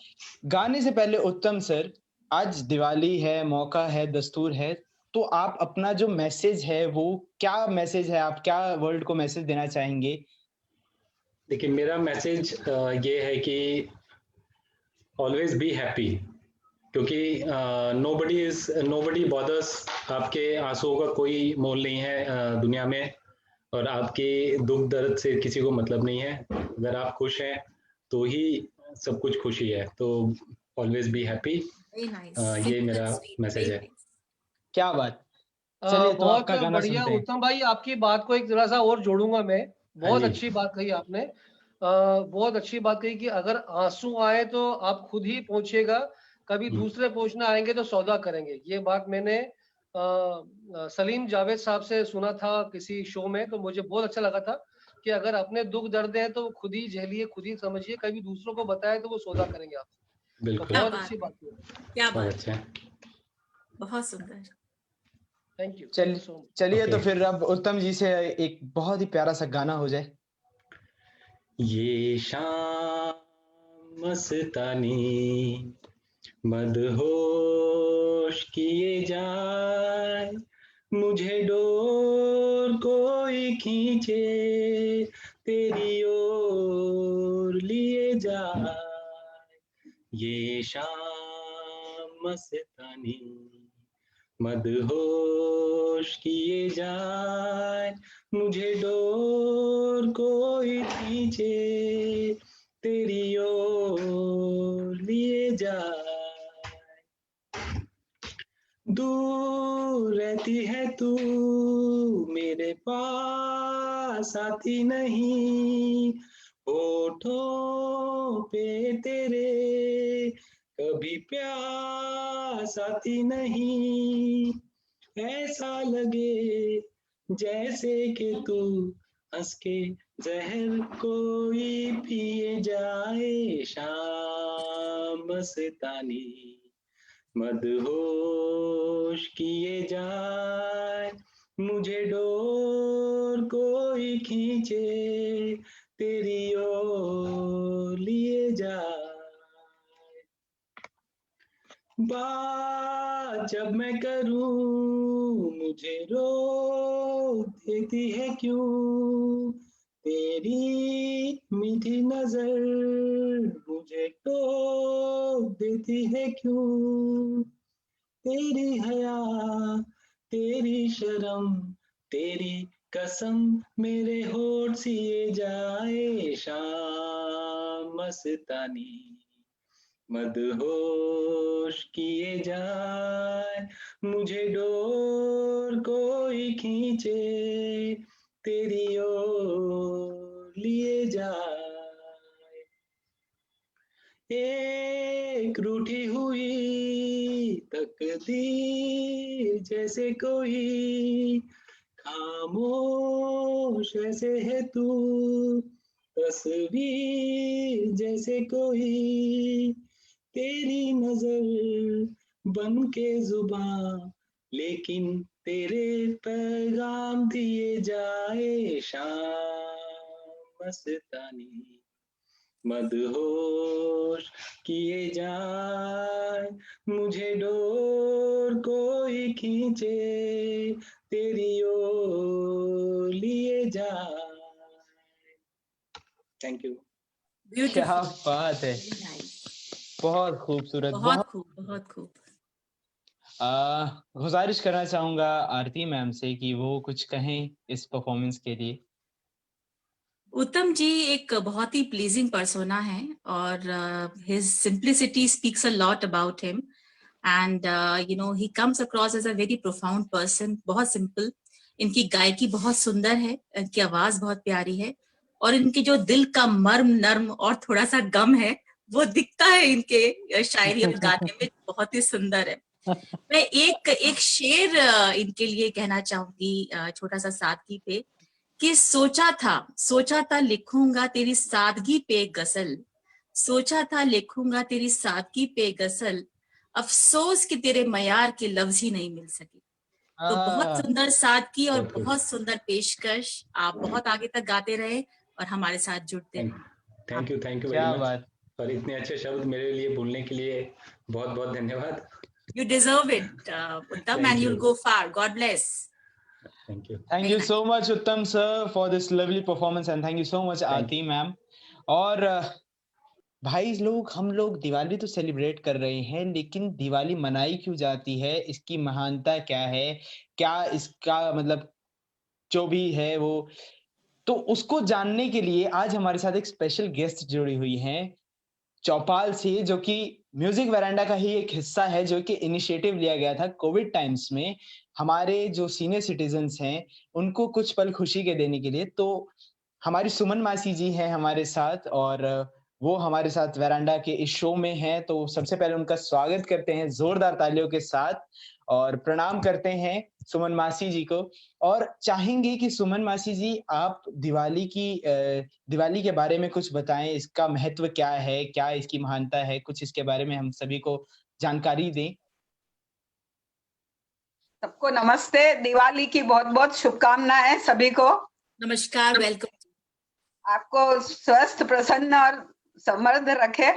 गाने से पहले उत्तम सर, आज दिवाली है, मौका है, दस्तूर है, तो आप अपना जो मैसेज है वो क्या मैसेज है, आप क्या वर्ल्ड को मैसेज देना चाहेंगे? देखिए, मेरा मैसेज ये है कि ऑलवेज बी हैप्पी, क्योंकि नोबडी बॉदर्स, आपके आंसुओं का कोई मोल नहीं है दुनिया में, और आपके दुख दर्द से किसी को मतलब नहीं है। अगर आप खुश हैं तो ही सब कुछ खुशी है। तो ऑलवेज बी हैप्पी, ये मेरा मैसेज है। क्या बात। चलिए तो बहुत आपका गाना बढ़िया सुनते हैं। उत्तम भाई, आपकी बात को एक जरा सा और जोड़ूंगा मैं। बहुत अच्छी बात कही आपने, बहुत अच्छी बात कही कि अगर आंसू आए तो आप खुद ही पहुंचिएगा, कभी दूसरे पहुंचना आएंगे तो सौदा करेंगे। ये बात मैंने सलीम जावेद साहब से सुना था किसी शो में, तो मुझे बहुत अच्छा लगा था कि अगर अपने दुख दर्द है तो खुद ही झेलिए, खुद ही समझिए, कभी दूसरों को बताए तो वो सौदा करेंगे आपसे। बिल्कुल, तो बहुत अच्छी बात की। क्या बात, अच्छा, बहुत सुंदर। Thank you. चलिए तो फिर अब उत्तम जी से एक बहुत ही प्यारा सा गाना हो जाए। ये शाम मस्तानी मदहोश किए जाए, मुझे डोर कोई खींचे तेरी ओर लिए जाए। ये शाम मस्तानी मदहोश किए जाए, मुझे डोर कोई खींचे तेरी ओर लिए जाए। दूर रहती है तू मेरे पास आती नहीं, होठों पे तेरे कभी प्यास आती नहीं। ऐसा लगे जैसे कि तू हंस के जहर कोई पिए जाए। शाम मस्तानी मदहोश किए जाए, मुझे डोर कोई खींचे तेरी ओर लिए जाए। बात जब मैं करूं मुझे रोक देती है क्यों, तेरी मीठी नजर मुझे टोक देती है क्यों। तेरी हया तेरी शर्म तेरी कसम मेरे होठ सिए जाए। शाम मस्तानी मदहोश किए जाए, मुझे डोर कोई खींचे तेरी ओर लिए जाए। एक रूठी हुई तकदीर जैसे कोई, खामोश ऐसे है तू तस्वीर जैसे कोई। तेरी नजर बन के जुबान लेकिन तेरे पैगाम दिए जाए। शाम मस्तानी मदहोश किए जाए, मुझे डोर कोई खींचे तेरी ओर लिए जाए। Thank you. क्या बात है। बहुत खूबसूरत, बहुत खूब, बहुत खूब। गुजारिश करना चाहूंगा आरती मैम से कि वो कुछ कहें इस परफॉर्मेंस के लिए। उत्तम जी एक बहुत ही प्लीजिंग पर्सोना है और his simplicity speaks a lot about him and you know he comes across as a very profound person. बहुत सिंपल, इनकी गायकी बहुत सुंदर है, इनकी आवाज बहुत प्यारी है और इनके जो दिल का मर्म नर्म और थोड़ा सा गम है वो दिखता है इनके शायरी और गाने में, बहुत ही सुंदर है। मैं एक शेर इनके लिए कहना चाहूंगी छोटा सा सादगी पे कि सोचा था लिखूंगा तेरी सादगी पे गजल, सोचा था लिखूंगा तेरी सादगी पे गजल, अफसोस कि तेरे मयार के लफ्ज ही नहीं मिल सके। तो बहुत सुंदर सादगी और बहुत सुंदर पेशकश। आप बहुत आगे तक गाते रहे और हमारे साथ जुड़ते रहे। Thank you very much. और इतने अच्छे शब्द मेरे लिए बोलने के लिए बहुत बहुत धन्यवाद। You deserve it, Uttam, and you'll go far. God bless. Thank you. Thank you so much, Uttam sir, for this lovely performance, and thank you so much, Aarti ma'am. और भाई लोग, हम लोग दिवाली तो सेलिब्रेट कर रहे हैं, लेकिन दिवाली मनाई क्यों जाती है, इसकी महानता क्या है, क्या इसका मतलब जो भी है वो, तो उसको जानने के लिए आज हमारे साथ एक स्पेशल गेस्ट जुड़ी हुई हैं चौपाल से, जो कि म्यूजिक वेरांडा का ही एक हिस्सा है, जो कि इनिशिएटिव लिया गया था कोविड टाइम्स में हमारे जो सीनियर सिटीजन्स हैं उनको कुछ पल खुशी के देने के लिए। तो हमारी सुमन मासी जी हैं हमारे साथ और वो हमारे साथ वेरांडा के इस शो में हैं। तो सबसे पहले उनका स्वागत करते हैं जोरदार तालियों के साथ और प्रणाम करते हैं सुमन मासी जी को। और चाहेंगे कि सुमन मासी जी आप दिवाली के बारे में कुछ बताएं, इसका महत्व क्या है, क्या इसकी महानता है, कुछ इसके बारे में हम सभी को जानकारी दें। सबको नमस्ते, दिवाली की बहुत बहुत शुभकामनाएं सभी को। नमस्कार, वेलकम। आपको स्वस्थ, प्रसन्न और समृद्ध रखे।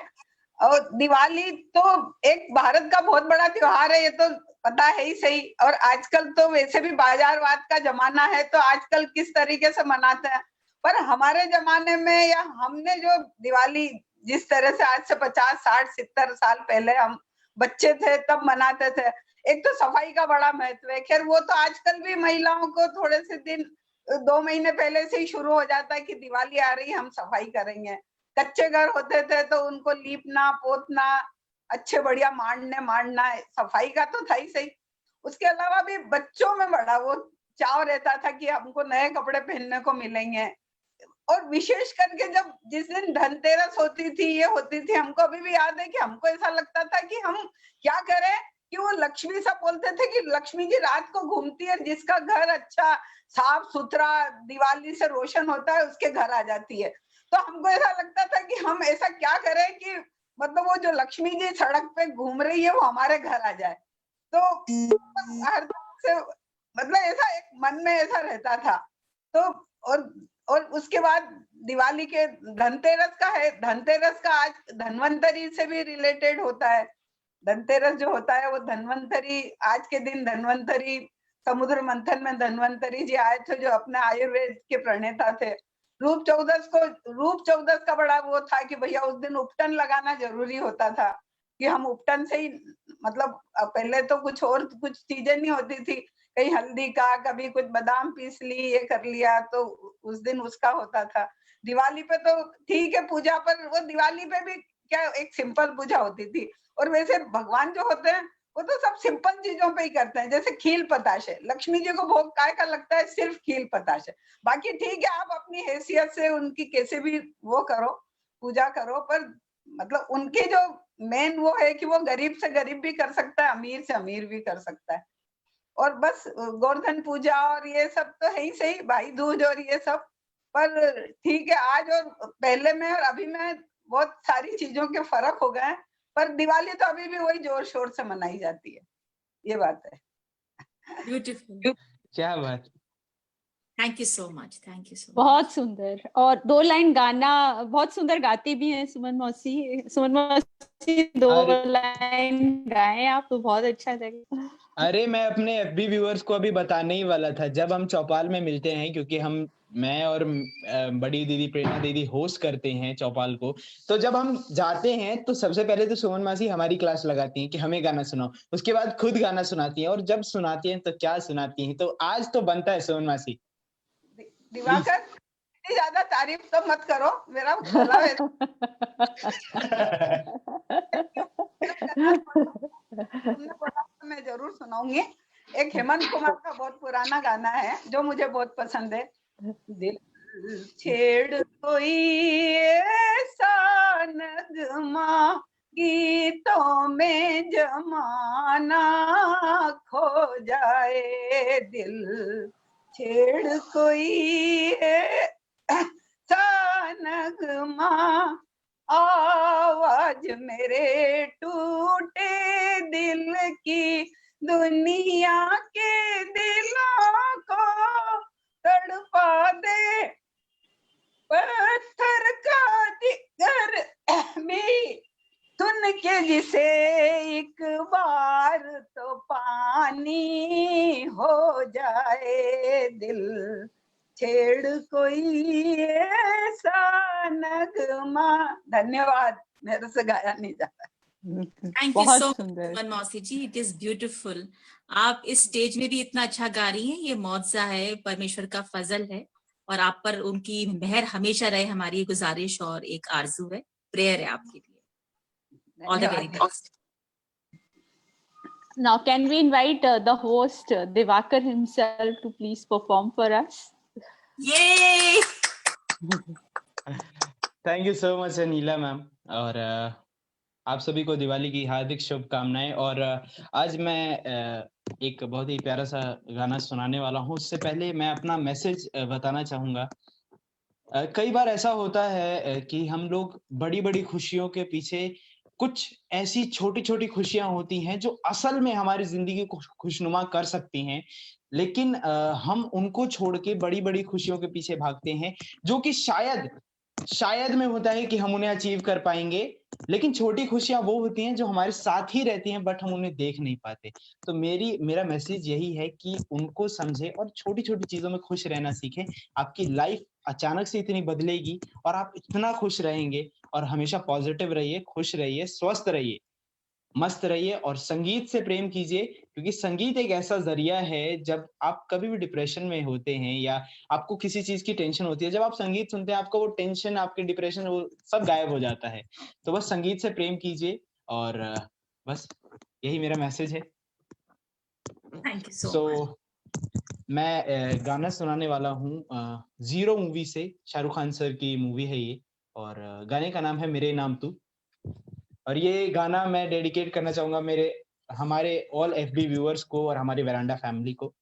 और दिवाली तो एक भारत का बहुत बड़ा त्योहार है, ये तो पता है ही सही। और आजकल तो वैसे भी बाजारवाद का जमाना है, तो आजकल किस तरीके से मनाते हैं, पर हमारे जमाने में या हमने जो दिवाली जिस तरह से आज से 50, 60, 70 साल पहले हम बच्चे थे तब मनाते थे, एक तो सफाई का बड़ा महत्व है। खैर वो तो आजकल भी महिलाओं को थोड़े से दिन 2 महीने पहले से ही शुरू हो जाता है कि दिवाली आ रही है, हम सफाई करेंगे। कच्चे घर होते थे तो उनको लीपना पोतना, अच्छे बढ़िया मांडना, सफाई का तो था ही सही। उसके अलावा भी बच्चों में बड़ा वो चाव रहता था कि हमको नए कपड़े पहनने को मिलेंगे। और विशेष करके जब जिस दिन धनतेरस होती थी, ये होती थी, हमको अभी भी याद है कि हमको ऐसा लगता था कि हम क्या करें कि वो लक्ष्मी सब बोलते थे कि लक्ष्मी जी रात को घूमती है, जिसका घर अच्छा साफ सुथरा दिवाली से रोशन होता है उसके घर आ जाती है। तो हमको ऐसा लगता था कि हम ऐसा क्या करें कि मतलब वो जो लक्ष्मी जी सड़क पे घूम रही है वो हमारे घर आ जाए। तो हर से मतलब ऐसा एक मन में ऐसा रहता था। तो और उसके बाद दिवाली के धनतेरस का है। धनतेरस का आज धन्वंतरी से भी रिलेटेड होता है। धनतेरस जो होता है वो धन्वंतरी, आज के दिन धन्वंतरी समुद्र मंथन में धन्वंतरी जी आए थे, जो अपने आयुर्वेद के प्रणेता थे। रूप चौदस का बड़ा वो था कि भैया उस दिन उपटन लगाना जरूरी होता था, कि हम उपटन से ही मतलब पहले तो कुछ और कुछ चीजें नहीं होती थी, कहीं हल्दी का, कभी कुछ बादाम पीस ली, ये कर लिया, तो उस दिन उसका होता था। दिवाली पे तो ठीक है पूजा, पर वो दिवाली पे भी क्या एक सिंपल पूजा होती थी। और वैसे भगवान जो होते हैं वो तो सब सिंपल चीजों पे ही करते हैं, जैसे खील पताशे। लक्ष्मी जी को भोग काय का लगता है? सिर्फ खील पताशे। बाकी ठीक है आप अपनी हैसियत से उनकी कैसे भी वो करो, पूजा करो, पर मतलब उनके जो मेन वो है कि वो गरीब से गरीब भी कर सकता है, अमीर से अमीर भी कर सकता है। और बस गोवर्धन पूजा और ये सब तो है ही सही, भाई दूज और ये सब। पर ठीक है आज और पहले में और अभी में बहुत सारी चीजों के फर्क हो गए हैं, पर दिवाली तो अभी भी वही जोर शोर से मनाई जाती है, ये बात है। ब्यूटीफुल, क्या बात। Thank you so much, thank you so much. बहुत सुंदर, और 2 लाइन गाना बहुत सुंदर गाती भी हैं सुमन मौसी। 2 लाइन गाएं आप तो बहुत अच्छा लगेगा। अरे मैं अपने FB व्यूअर्स को अभी बताने ही वाला था, जब हम चौपाल में मिलते हैं, क्योंकि हम मैं और बड़ी दीदी प्रेरणा दीदी होस्ट करते हैं चौपाल को। तो जब हम जाते हैं तो सबसे पहले तो सुमन मासी हमारी क्लास लगाती हैं कि हमें गाना सुनाओ, उसके बाद खुद गाना सुनाती हैं, और जब सुनाती हैं तो क्या सुनाती हैं। तो आज तो बनता है सुमन मासी। दिवाकर, इतनी ज्यादा तारीफ तो मत करो, मेरा गला तुमने बोला तो मैं जरूर सुनाऊंगी। एक हेमंत कुमार का बहुत पुराना गाना है जो मुझे बहुत पसंद है। दिल छेड़ कोई ऐसा नगमा, गीतों में जमाना खो जाए। दिल छेड़ कोई ऐसा नगमा, आवाज मेरे टूटे दिल की, दुनिया के दिलों को तड़पा दे। पत्थर का जिगर भी सुन के जिसे एक बार तो पानी हो जाए। दिल छेड़ कोई ऐसा नगमा। धन्यवाद, मेरे से गाया नहीं जाता। थैंक यू सो मच मौसी जी, इट इज ब्यूटीफुल। आप इस स्टेज में भी इतना अच्छा गा रही हैं, ये मौजज़ा है, परमेश्वर का फजल है, और आप पर उनकी मेहर हमेशा रहे, हमारी गुजारिश और एक आरजू है, प्रेयर है आपके लिए। All the very best. Now can we invite the host Divakar himself to please perform for us? Yay! Thank you so much Neela ma'am, और आप सभी को दिवाली की हार्दिक शुभकामनाएं। और आज मैं एक बहुत ही प्यारा सा गाना सुनाने वाला हूँ। उससे पहले मैं अपना मैसेज बताना चाहूँगा। कई बार ऐसा होता है कि हम लोग बड़ी-बड़ी खुशियों के पीछे कुछ ऐसी छोटी-छोटी खुशियाँ होती हैं जो असल में हमारी ज़िंदगी को खुशनुमा कर सकती हैं, लेकिन हम उनको छोड़ के बड़ी-बड़ी खुशियों के पीछे भागते हैं, जो कि शायद में होता है कि हम उन्हें अचीव कर पाएँगे, लेकिन छोटी खुशियाँ वो होती हैं जो हमारे साथ ही रहती हैं, बट हम उन्हें देख नहीं पाते। तो मेरा मैसेज यही है कि उनको समझें और छोटी-छोटी चीज़ों में खुश रहना सीखें। आपकी लाइफ अचानक से इतनी बदलेगी और आप इतना खुश रहेंगे। और हमेशा पॉजिटिव रहिए, खुश रहिए, स्वस्थ रहिए, मस्त रहिए, और संगीत से प्रेम कीजिए, क्योंकि संगीत एक ऐसा ज़रिया है, जब आप कभी भी डिप्रेशन में होते हैं या आपको किसी चीज़ की टेंशन होती है, जब आप संगीत सुनते हैं, आपको वो टेंशन, आपके डिप्रेशन, वो सब गायब हो जाता है। तो बस संगीत से प्रेम कीजिए, और बस यही मेरा मैसेज है। Thank you so much. मैं गाना सुनाने वाला हूँ ज़ीरो मूवी से, शाहरुख खान सर की मूवी है ये, और गाने का नाम है मेरे नाम तू। और ये गाना मैं डेडिकेट करना चाहूँगा हमारे ऑल एफबी व्यूअर्स को और हमारी वेरांडा फैमिली को।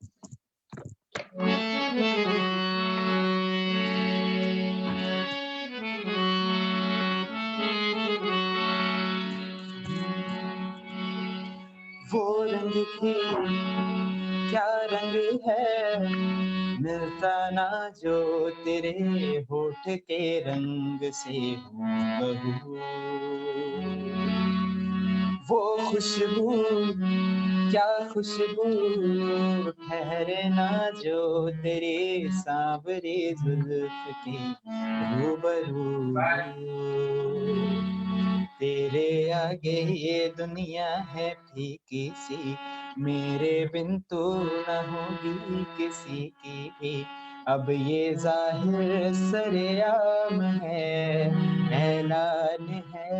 वो रंग भी क्या रंग है, मिलता ना जो तेरे होठ के रंग से हूबहू। वो खुशबू क्या खुशबू, ठहरे ना जो तेरे सांवरे जुल्फ के रूबरू। तेरे आगे ये दुनिया है फीकी सी, मेरे बिन तू न होगी किसी की भी। अब ये जाहिर सरेआम है, ऐलान है,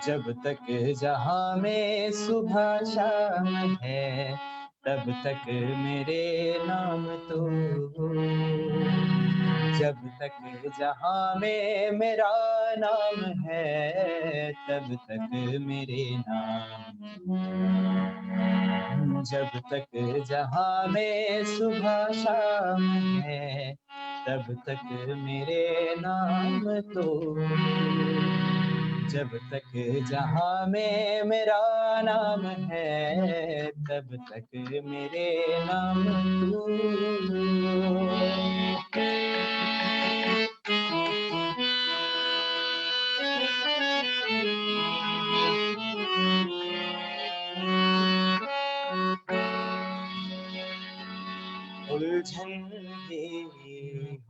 जब तक जहां में सुबह शाम है, तब तक मेरे नाम तू। जब तक जहां में मेरा नाम है, तब तक मेरे नाम। जब तक जहां में सुबह शाम है, तब तक मेरे नाम तो। जब तक जहां में मेरा नाम है, तब तक मेरे नाम तू।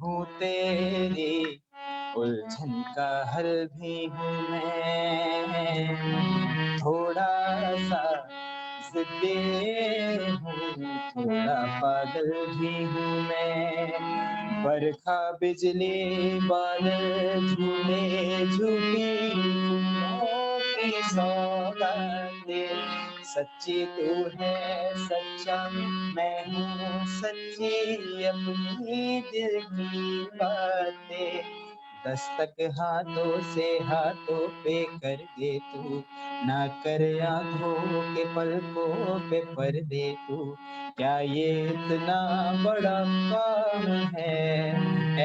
हूँ तेरी उलझन का हल भी हूँ मैं, थोड़ा सा जिद्दी हूँ, थोड़ा पागल भी हूँ मैं, बरखा बिजली बादल झूले झूठी फूलों की सौगातें, सच्ची तू है सच्चा मैं हूँ सच्ची, अपनी दिल की बातें दस्तक हाथों से हाथों पे कर दे तू, ना कर आंखों के पलकों पे पर्दे तू, क्या ये इतना बड़ा काम है,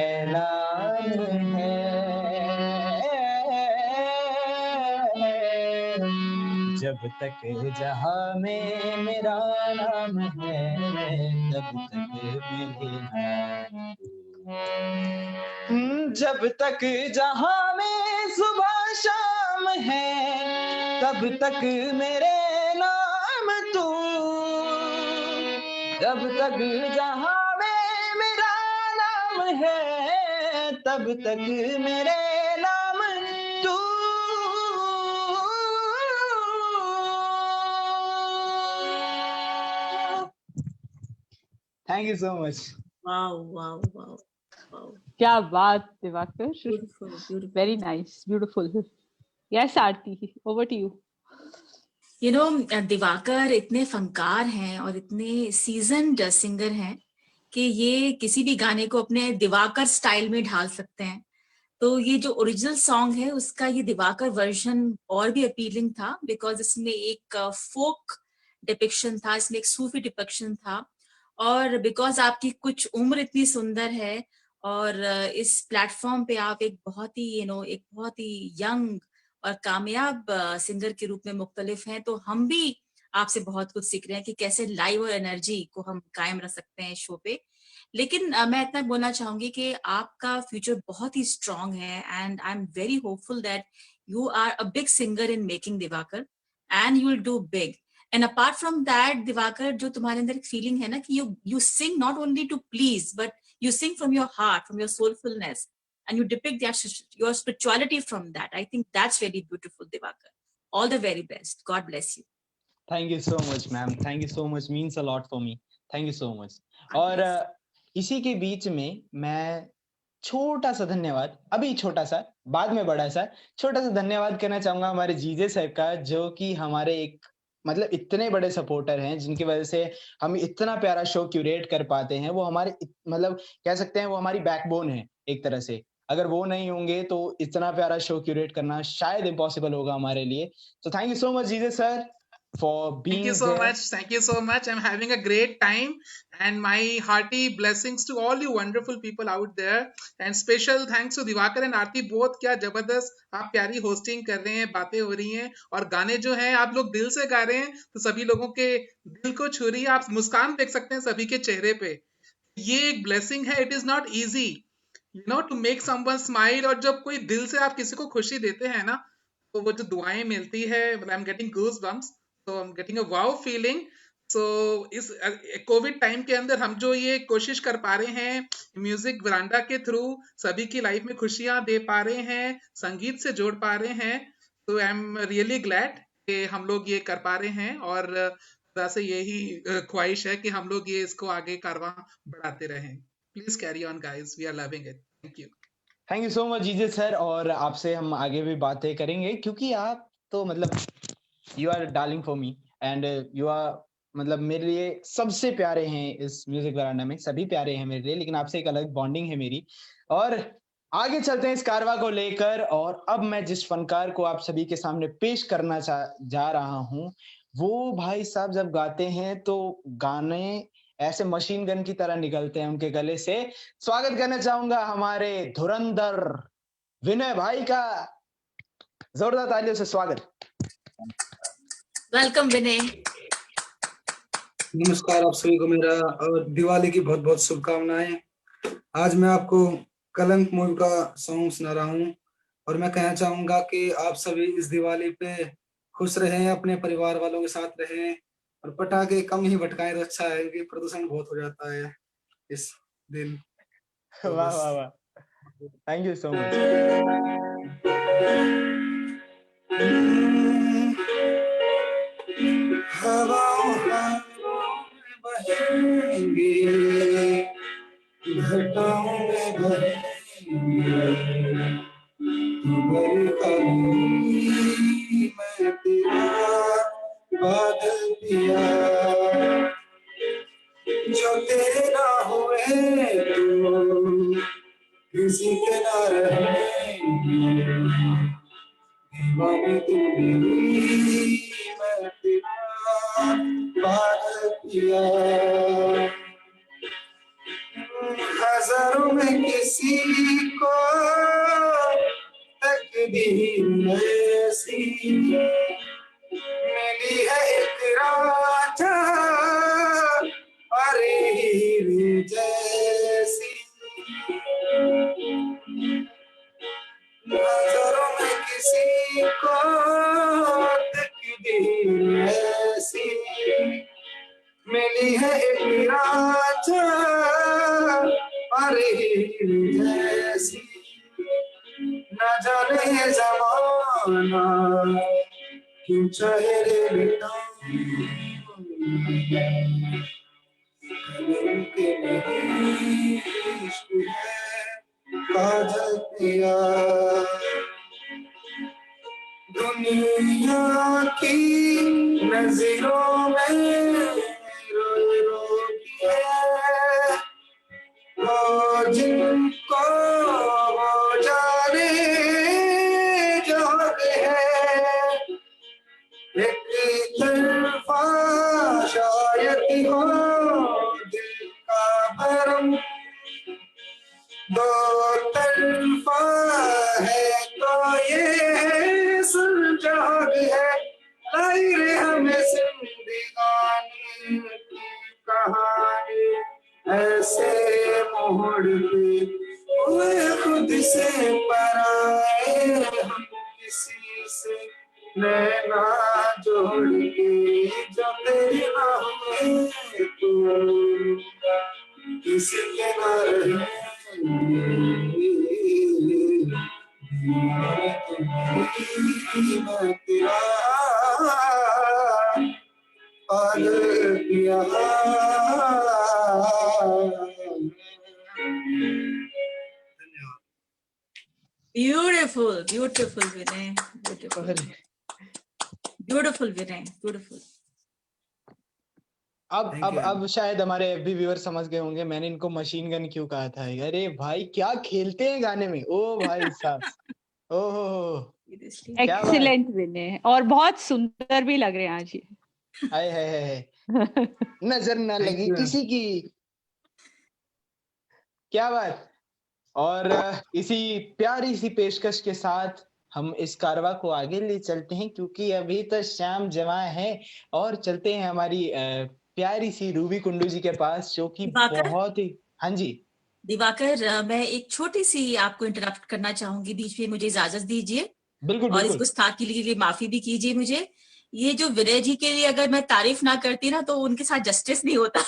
ऐलान है, जब तक जहां में मेरा नाम है तब तक मेरे नाम, जब तक जहां में सुबह शाम है तब तक मेरे नाम तू, जब तक जहां में मेरा नाम है तब तक मेरे नाम तू। Thank you so much. Wow wow wow wow, क्या बात Diwakar, beautiful beautiful, very nice, beautiful. Yes Aarti, over to you. You know Diwakar इतने फनकार हैं और इतने सीजन्ड सिंगर हैं कि ये किसी भी गाने को अपने दिवाकर स्टाइल में ढाल सकते हैं। तो ये जो ओरिजिनल सॉन्ग है उसका ये दिवाकर वर्जन और भी अपीलिंग था, बिकॉज इसमें एक फोक डिपिक्शन था, इसमें एक सूफी डिपिक्शन था, और बिकॉज आपकी कुछ उम्र इतनी सुंदर है और इस प्लेटफॉर्म पे आप एक बहुत ही एक बहुत ही यंग और कामयाब सिंगर के रूप में मुख्तलिफ हैं, तो हम भी आपसे बहुत कुछ सीख रहे हैं कि कैसे लाइव और एनर्जी को हम कायम रख सकते हैं शो पे। लेकिन मैं इतना बोलना चाहूंगी कि आपका फ्यूचर बहुत ही स्ट्रांग है and I am very hopeful that you are a big singer in making Diwakar and you will do big. And apart from that Diwakar, जो तुम्हारे अंदर एक फीलिंग है ना कि you sing not only to please but you sing from your heart, from your soulfulness, and you depict your spirituality from that. I think that's very beautiful, Divakar. All the very best. God bless you. Thank you so much, ma'am. Thank you so much. Means a lot for me. Thank you so much. और इसी के बीच में मैं छोटा सा धन्यवाद, अभी छोटा सा, बाद में बड़ा सा, छोटा सा धन्यवाद करना चाहूंगा हमारे जीजे सर का, जो कि हमारे एक मतलब इतने बड़े सपोर्टर हैं, जिनकी वजह से हम इतना प्यारा शो क्यूरेट कर पाते हैं। वो हमारे मतलब कह सकते हैं वो हमारी बैकबोन है एक तरह से। अगर वो नहीं होंगे तो इतना प्यारा शो क्यूरेट करना शायद इम्पॉसिबल होगा हमारे लिए। So thank you so much, GJ sir, for being Thank you so here. much. Thank you so much. I'm having a great time, and my hearty blessings to all you wonderful people out there. And special thanks to Divakar and Aarti both. क्या जबरदस्त आप प्यारी hosting कर रहे हैं, बातें हो रही हैं, और गाने जो हैं आप लोग दिल से गा रहे हैं, तो सभी लोगों के दिल को छू रही है। आप मुस्कान देख सकते हैं सभी के चेहरे पे। ये एक ब्लेसिंग है। It is not easy to make someone smile, और जब कोई दिल से आप किसी को खुशी देते हैं ना, तो वो जो दुआएं मिलती है, I am getting goosebumps, so I'm getting a wow feeling. So इस कोविड टाइम के अंदर हम जो ये कोशिश कर पा रहे हैं म्यूजिक वरांडा के थ्रू सभी की लाइफ में खुशियां दे पा रहे हैं, संगीत से जोड़ पा रहे हैं, तो आई एम रियली ग्लैड कि हम लोग ये कर पा रहे हैं। और खुदा से यही ख्वाहिश है कि हम लोग ये इसको आगे कारवां बढ़ाते रहें। Please carry on guys, we are loving it. Thank you so much GJ sir, और आपसे हम आगे भी बातें करेंगे, क्योंकि आप तो मतलब you are darling for me, and you are मतलब मेरे लिए सबसे प्यारे हैं इस म्यूजिक वरांडा में। सभी प्यारे हैं मेरे लिए, लेकिन आपसे एक अलग बॉन्डिंग है मेरी। और आगे चलते हैं इस कारवा को लेकर, और अब मैं जिस फनकार को आप सभी के सामने पेश करना जा रहा हूं, वो भाई साहब जब गाते हैं तो गाने ऐसे मशीन गन की तरह निकलते हैं उनके गले से। स्वागत करना चाहूंगा हमारे धुरंधर विनय भाई का, जोरदार तालियों से स्वागत। वेलकम विनय। नमस्कार आप सभी को मेरा और दिवाली की बहुत बहुत शुभकामनाएं। आज मैं आपको कलंक मूवी का सॉन्ग सुना रहा हूं, और मैं कहना चाहूंगा कि आप सभी इस दिवाली पे खुश रहें, अपने परिवार वालों के साथ रहें, और पटाखे कम ही भटकाएं तो अच्छा है, क्योंकि प्रदूषण बहुत हो जाता है इस दिन। तो वाह बस वाह वाह, थैंक यू सो मच। हवाओं में बहेंगे, घटाओं में बहेंगे, तू बरखा हुई, मैं तेरा बादल पिया, जो तेरे ना हुए तो किसी के ना रहेंगे, दीवानी तू मेरी, मैं तेरा बादल पिया, हजारों में किसी को तकदीर ऐसी मिली है एक राजा अरे हीरे जैसी, नजरों में किसी को तकदीर ऐसी मिली है एक राजा अरे हीरे जैसी, न जाने जमाना क्यों चाहे रे बेटा, कलम के नहीं इश्क है काजल पिया, दुनिया की नजरों में रोए रो के वो जिनको वो जाने जो है, एक तरफा शायद हो दिल का भरम, दो तरफा है तो ये सुलझाग है, लाई रे हमें जिंदगानी की कहानी, ऐसे मोड़ पे हुए खुद से पराए, हम किसी से नैना जोड़ के जो तेरे ना हुए तो किसी के ना रहे, मैं तेरा पागल पिया। Beautiful, beautiful, Vinay. Beautiful. Beautiful, Vinay. Beautiful. अब शायद हमारे एफबी व्यूअर समझ गए होंगे मैंने इनको मशीन गन क्यों कहा था। अरे भाई क्या खेलते हैं गाने में, ओ भाई साहब, ओहो एक्सीलेंट विनय, और बहुत सुंदर भी लग रहे हैं आज ये। हाय हाय हाय, नजर ना लगी किसी की, क्या बात। और इसी प्यारी सी पेशकश के साथ हम इस कारवा को आगे ले चलते हैं, क्योंकि अभी तो शाम जमा है, और चलते हैं हमारी प्यारी सी रूबी कुंडू जी के पास, जो कि बहुत ही, हाँ जी दिवाकर, मैं एक छोटी सी आपको इंटरप्ट करना चाहूंगी बीच में, मुझे इजाजत दीजिए। बिल्कुल, और इस गुस्ताखी के लिए माफी भी कीजिए मुझे। ये जो विनय जी के लिए अगर मैं तारीफ ना करती ना तो उनके साथ जस्टिस नहीं होता।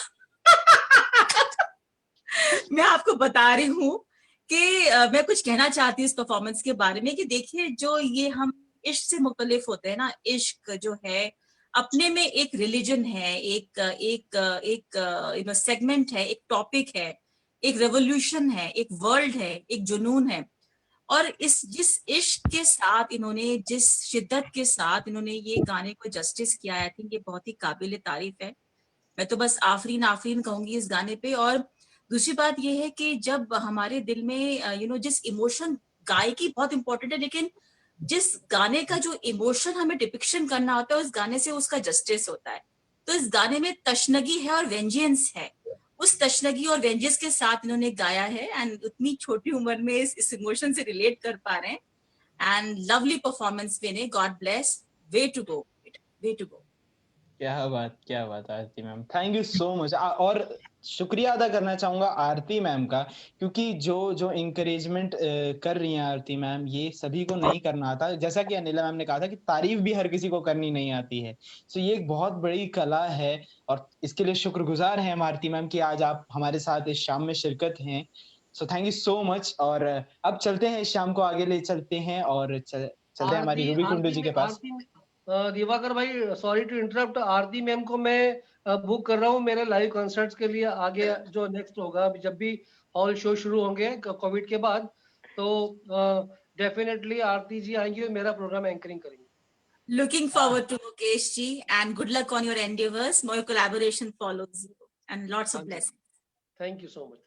मैं आपको बता रही हूँ कि मैं कुछ कहना चाहती हूँ इस परफॉर्मेंस के बारे में, कि देखिए जो ये हम इश्क से मुख्तलिफ होते हैं ना, इश्क जो है अपने में एक रिलीजन है, एक सेगमेंट है, एक टॉपिक है, एक रेवोल्यूशन है, एक वर्ल्ड है, एक जुनून है। और जिस इश्क के साथ इन्होंने, जिस शिद्दत के साथ इन्होंने ये गाने को जस्टिस किया, आई थिंक ये बहुत ही काबिल तारीफ है। मैं तो बस आफरीन आफरीन कहूंगी इस गाने पे। और दूसरी बात ये है कि जब हमारे दिल में जिस इमोशन, गायकी बहुत इंपॉर्टेंट है, लेकिन जिस गाने का जो इमोशन हमें डिपिक्शन करना होता है उस गाने से उसका जस्टिस होता है। तो इस गाने में तशनगी है और वेंजियंस है, उस तशनगी और वेंजियंस के साथ इन्होंने गाया है, एंड उतनी छोटी उम्र में इस इमोशन से रिलेट कर पा रहे हैं। And lovely performance Vinay, god bless, way to go, way to go. क्या बात Aarti ma'am, thank you so much. और शुक्रिया अदा करना चाहूंगा आरती मैम का, क्योंकि जो इंकरेजमेंट कर रही हैं आरती मैम, ये सभी को नहीं करना आता। जैसा कि अनिला मैम ने कहा था कि तारीफ भी हर किसी को करनी नहीं आती है, तो ये एक बहुत बड़ी कला है, और इसके लिए शुक्रगुजार हैं हम आरती मैम कि आज आप हमारे साथ इस शाम में शिरकत हैं। सो थैंक यू सो मच। और अब चलते हैं, इस शाम को आगे ले चलते हैं और चलते हैं हमारी रूबी कुंडू जी के पास। दिवाकर भाई, sorry to interrupt, Aarti ma'am को मैं बुक कर रहा हूँ मेरे लाइव कॉन्सर्ट्स के लिए। आगे जो नेक्स्ट होगा, जब भी हॉल शो शुरू होंगे कोविड के बाद, तो डेफिनेटली आरती जी आएंगी और मेरा प्रोग्राम एंकरिंग करेंगे। Looking forward to Mukesh ji, and good luck on your endeavors. More collaboration follows you, and lots of blessings. Thank you so much.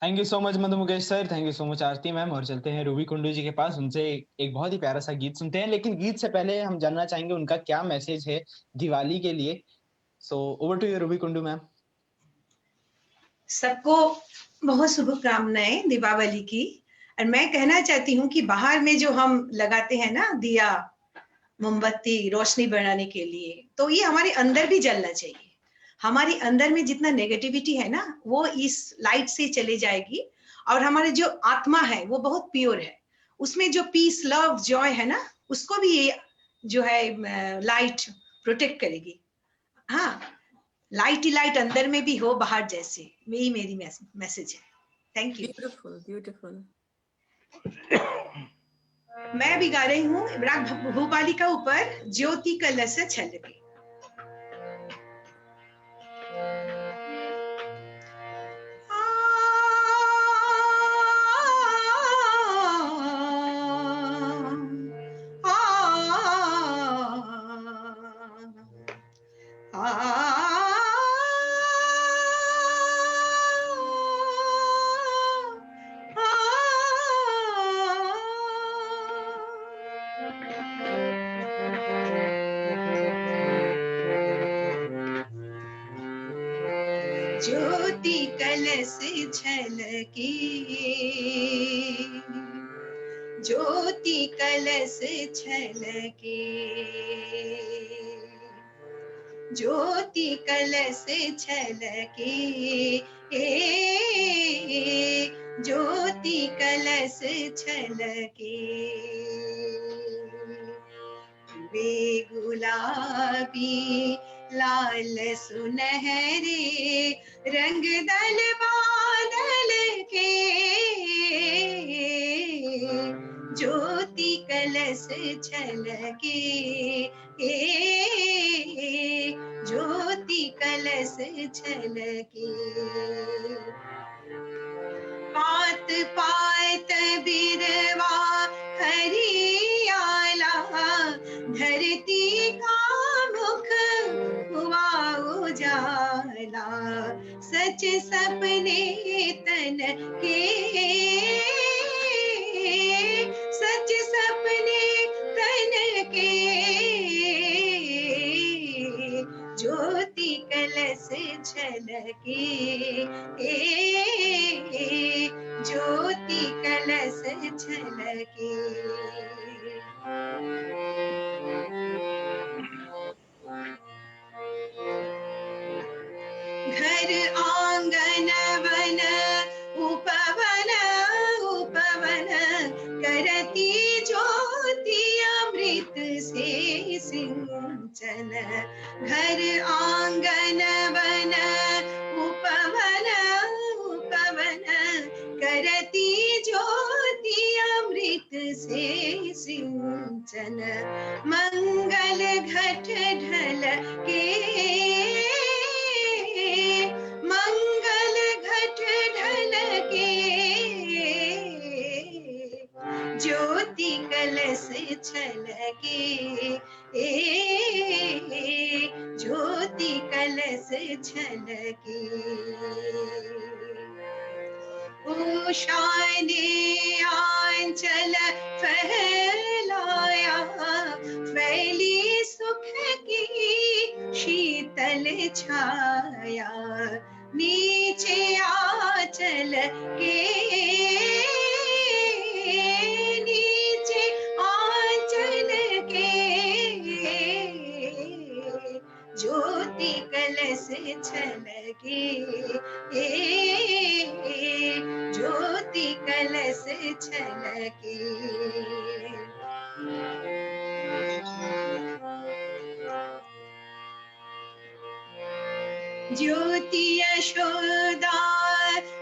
Thank you so much Madhu Mukesh sir, thank you so much Aarti ma'am. और चलते हैं Ruby Kundu जी के पास, उनसे एक बहुत ही प्यारा सा गीत सुनते हैं। लेकिन गीत से पहले हम जानना चाहेंगे उनका क्या मैसेज है दिवाली के लिए। So over to you Ruby Kundu ma'am. सबको बहुत शुभकामनाएं दीपावली की। और मैं कहना चाहती हूँ कि बाहर में जो हम लगाते हैं ना दिया मोमबत्ती रोशनी बढ़ाने के लिए, तो ये हमारे अंदर भी जलना चाहिए। हमारे अंदर में जितना नेगेटिविटी है ना, वो इस लाइट से चले जाएगी। और हमारे जो आत्मा है वो बहुत प्योर है, उसमें जो पीस लव जॉय है ना, उसको भी ये जो है लाइट प्रोटेक्ट करेगी। हाँ, लाइट ही लाइट अंदर में भी हो बाहर जैसे, यही मेरी मैसेज है। Thank you. Beautiful beautiful. मैं भी गा रही हूँ राग भूपाली का ऊपर, ज्योति कलश छलके। ज्योति कलश छलके, ज्योति कलश छलके, ज्योति कलश छलके, ज्योति कलश छलके। वे गुलाबी लाल सुनहरे रंग दल बादल के, ज्योति कलश छलके, ज्योति कलश छलके। पात पात बिरवा हरियाला, धरती का मुख हुआ उजाला। सच सपने तन के, सच सपने तन के, ज्योति कलश छलके, ज्योति कलश छलके। घर आंगन वन उपवन, उपवन करती ज्योति अमृत से सिंचन। घर आंगन वन उपवन, उपवन करती ज्योति अमृत से सिंचन। मंगल घट ढल के, मंगल घट ढल के, ज्योति कलश छलके, ज्योति कलश छलके। उषा ने आंचल फैलाया, फैली सुख की शीतल छाया। नीचे आंचल के, नीचे आंचल के, ज्योति कलश छलके, ज्योति कलश छलके। ज्योति यशोदा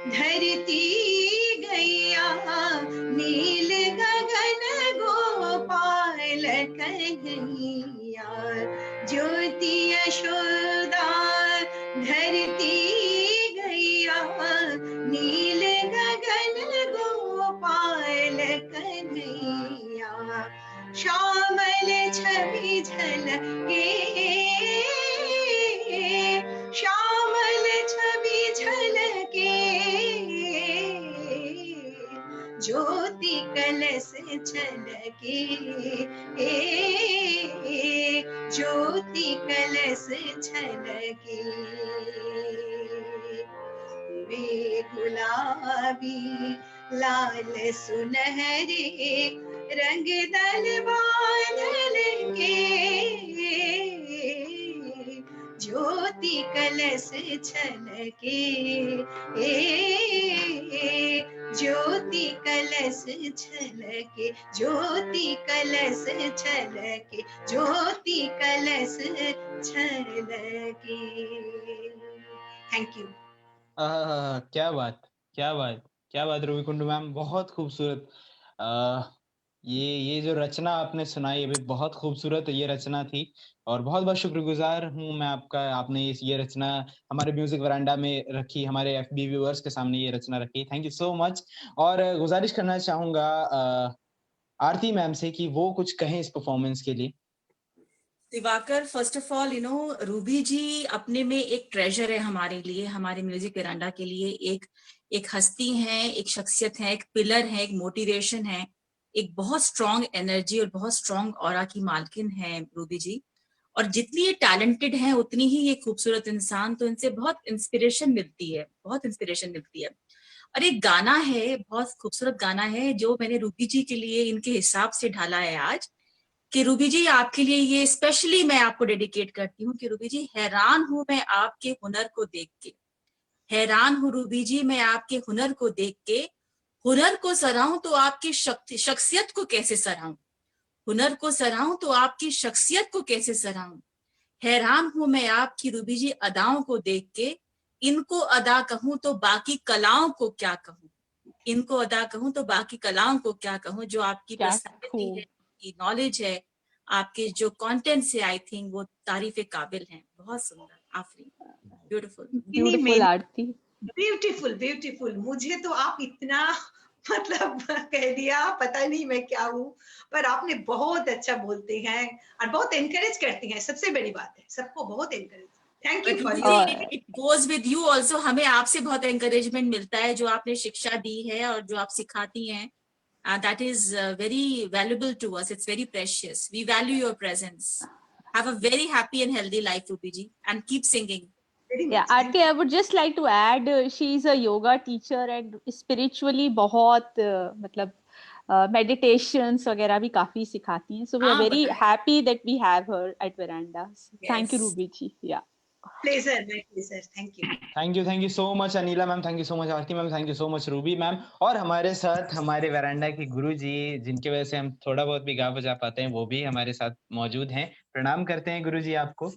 धरती गई, कन्हैया, ज्योति यशोदा धरती गैया, नील गगन गोपाल कन्हैया, श्यामल छवि झलके, श्यामल छवि झलके, ज्योति कलश छलके, ज्योति कलश छलके, वे गुलाबी लाल सुनहरे रंग दल बादल के, ज्योति कलश छलके, ज्योति कलश छलके, ज्योति कलश छलके, ज्योति कलश छलके। Thank you. क्या बात, क्या बात, क्या बात रूबी कुंडू मैम, बहुत खूबसूरत। ये जो रचना आपने सुनाई अभी बहुत खूबसूरत ये रचना थी और बहुत बहुत शुक्रगुजार हूँ मैं आपका। आपने ये रचना हमारे म्यूजिक वरांडा में रखी, हमारे एफबी व्यूअर्स के सामने ये रचना रखी। Thank you so much. और गुजारिश करना चाहूंगा आरती मैम से कि वो कुछ कहें इस परफॉर्मेंस के लिए। Diwakar, first of all Ruby ji अपने में एक ट्रेजर है हमारे लिए, हमारे म्यूजिक वरांडा के लिए एक हस्ती है, एक शख्सियत है, एक पिलर है, एक मोटिवेशन है, एक बहुत स्ट्रॉन्ग एनर्जी और बहुत स्ट्रॉन्ग ऑरा की मालकिन है रूबी जी। और जितनी ये टैलेंटेड है उतनी ही ये खूबसूरत इंसान, तो इनसे बहुत इंस्पिरेशन मिलती है, बहुत इंस्पिरेशन मिलती है। और एक गाना है, बहुत खूबसूरत गाना है जो मैंने रूबी जी के लिए इनके हिसाब से ढाला है आज, कि रूबी जी आपके लिए ये स्पेशली मैं आपको डेडिकेट करती हूँ कि रूबी जी, हैरान हूं मैं आपके हुनर को देख के, हैरान हूँ रूबी जी मैं आपके हुनर को देख के, हुनर को सराहूं तो आपकी शख्सियत को कैसे सराहूं, हुनर को सराहूं तो आपकी शख्सियत को कैसे सराहूं, हैरान हूं मैं आपकी रूबी जी अदाओं को देख के, इनको अदा कहूं तो बाकी कलाओं को क्या कहूं, इनको अदा कहूं तो बाकी कलाओं को क्या कहूं। जो आपकी पर्सनैलिटी है, आपकी नॉलेज है, आपके जो कंटेंट्स है, आई थिंक वो तारीफ काबिल हैं। बहुत सुंदर, आफरीन, ब्यूटीफुल, ब्यूटीफुल आरती, ब्यूटीफुल ब्यूटीफुल। मुझे तो आप इतना मतलब कह दिया, पता नहीं मैं क्या हूँ, पर आपने बहुत अच्छा बोलते हैं और बहुत एनकरेज करती हैं, सबसे बड़ी बात है, सबको बहुत encourage. Thank you for your. It goes with you also, हमें आपसे बहुत एनकरेजमेंट मिलता है, जो आपने शिक्षा दी है और जो आप सिखाती हैं, that is very valuable to us, it's very precious, we value your presence. Have a very happy and healthy life Ruby ji, and keep singing. Yeah, Aarti, I would just like to add, she is a yoga teacher and spiritually बहुत मतलब meditations वगैरह भी काफी सिखाती हैं, so we are very happy that we have her at Veranda. Thank you Ruby ji. Yeah, pleasure, my pleasure. Thank you. Thank you so much Anila ma'am, thank you so much Aarti ma'am, thank you so much Ruby ma'am. और हमारे साथ हमारे वरांडा के गुरु जी, जिनकी वजह से हम थोड़ा बहुत भी गा बजा पाते हैं, वो भी हमारे साथ मौजूद हैं। प्रणाम करते हैं गुरु जी आपको।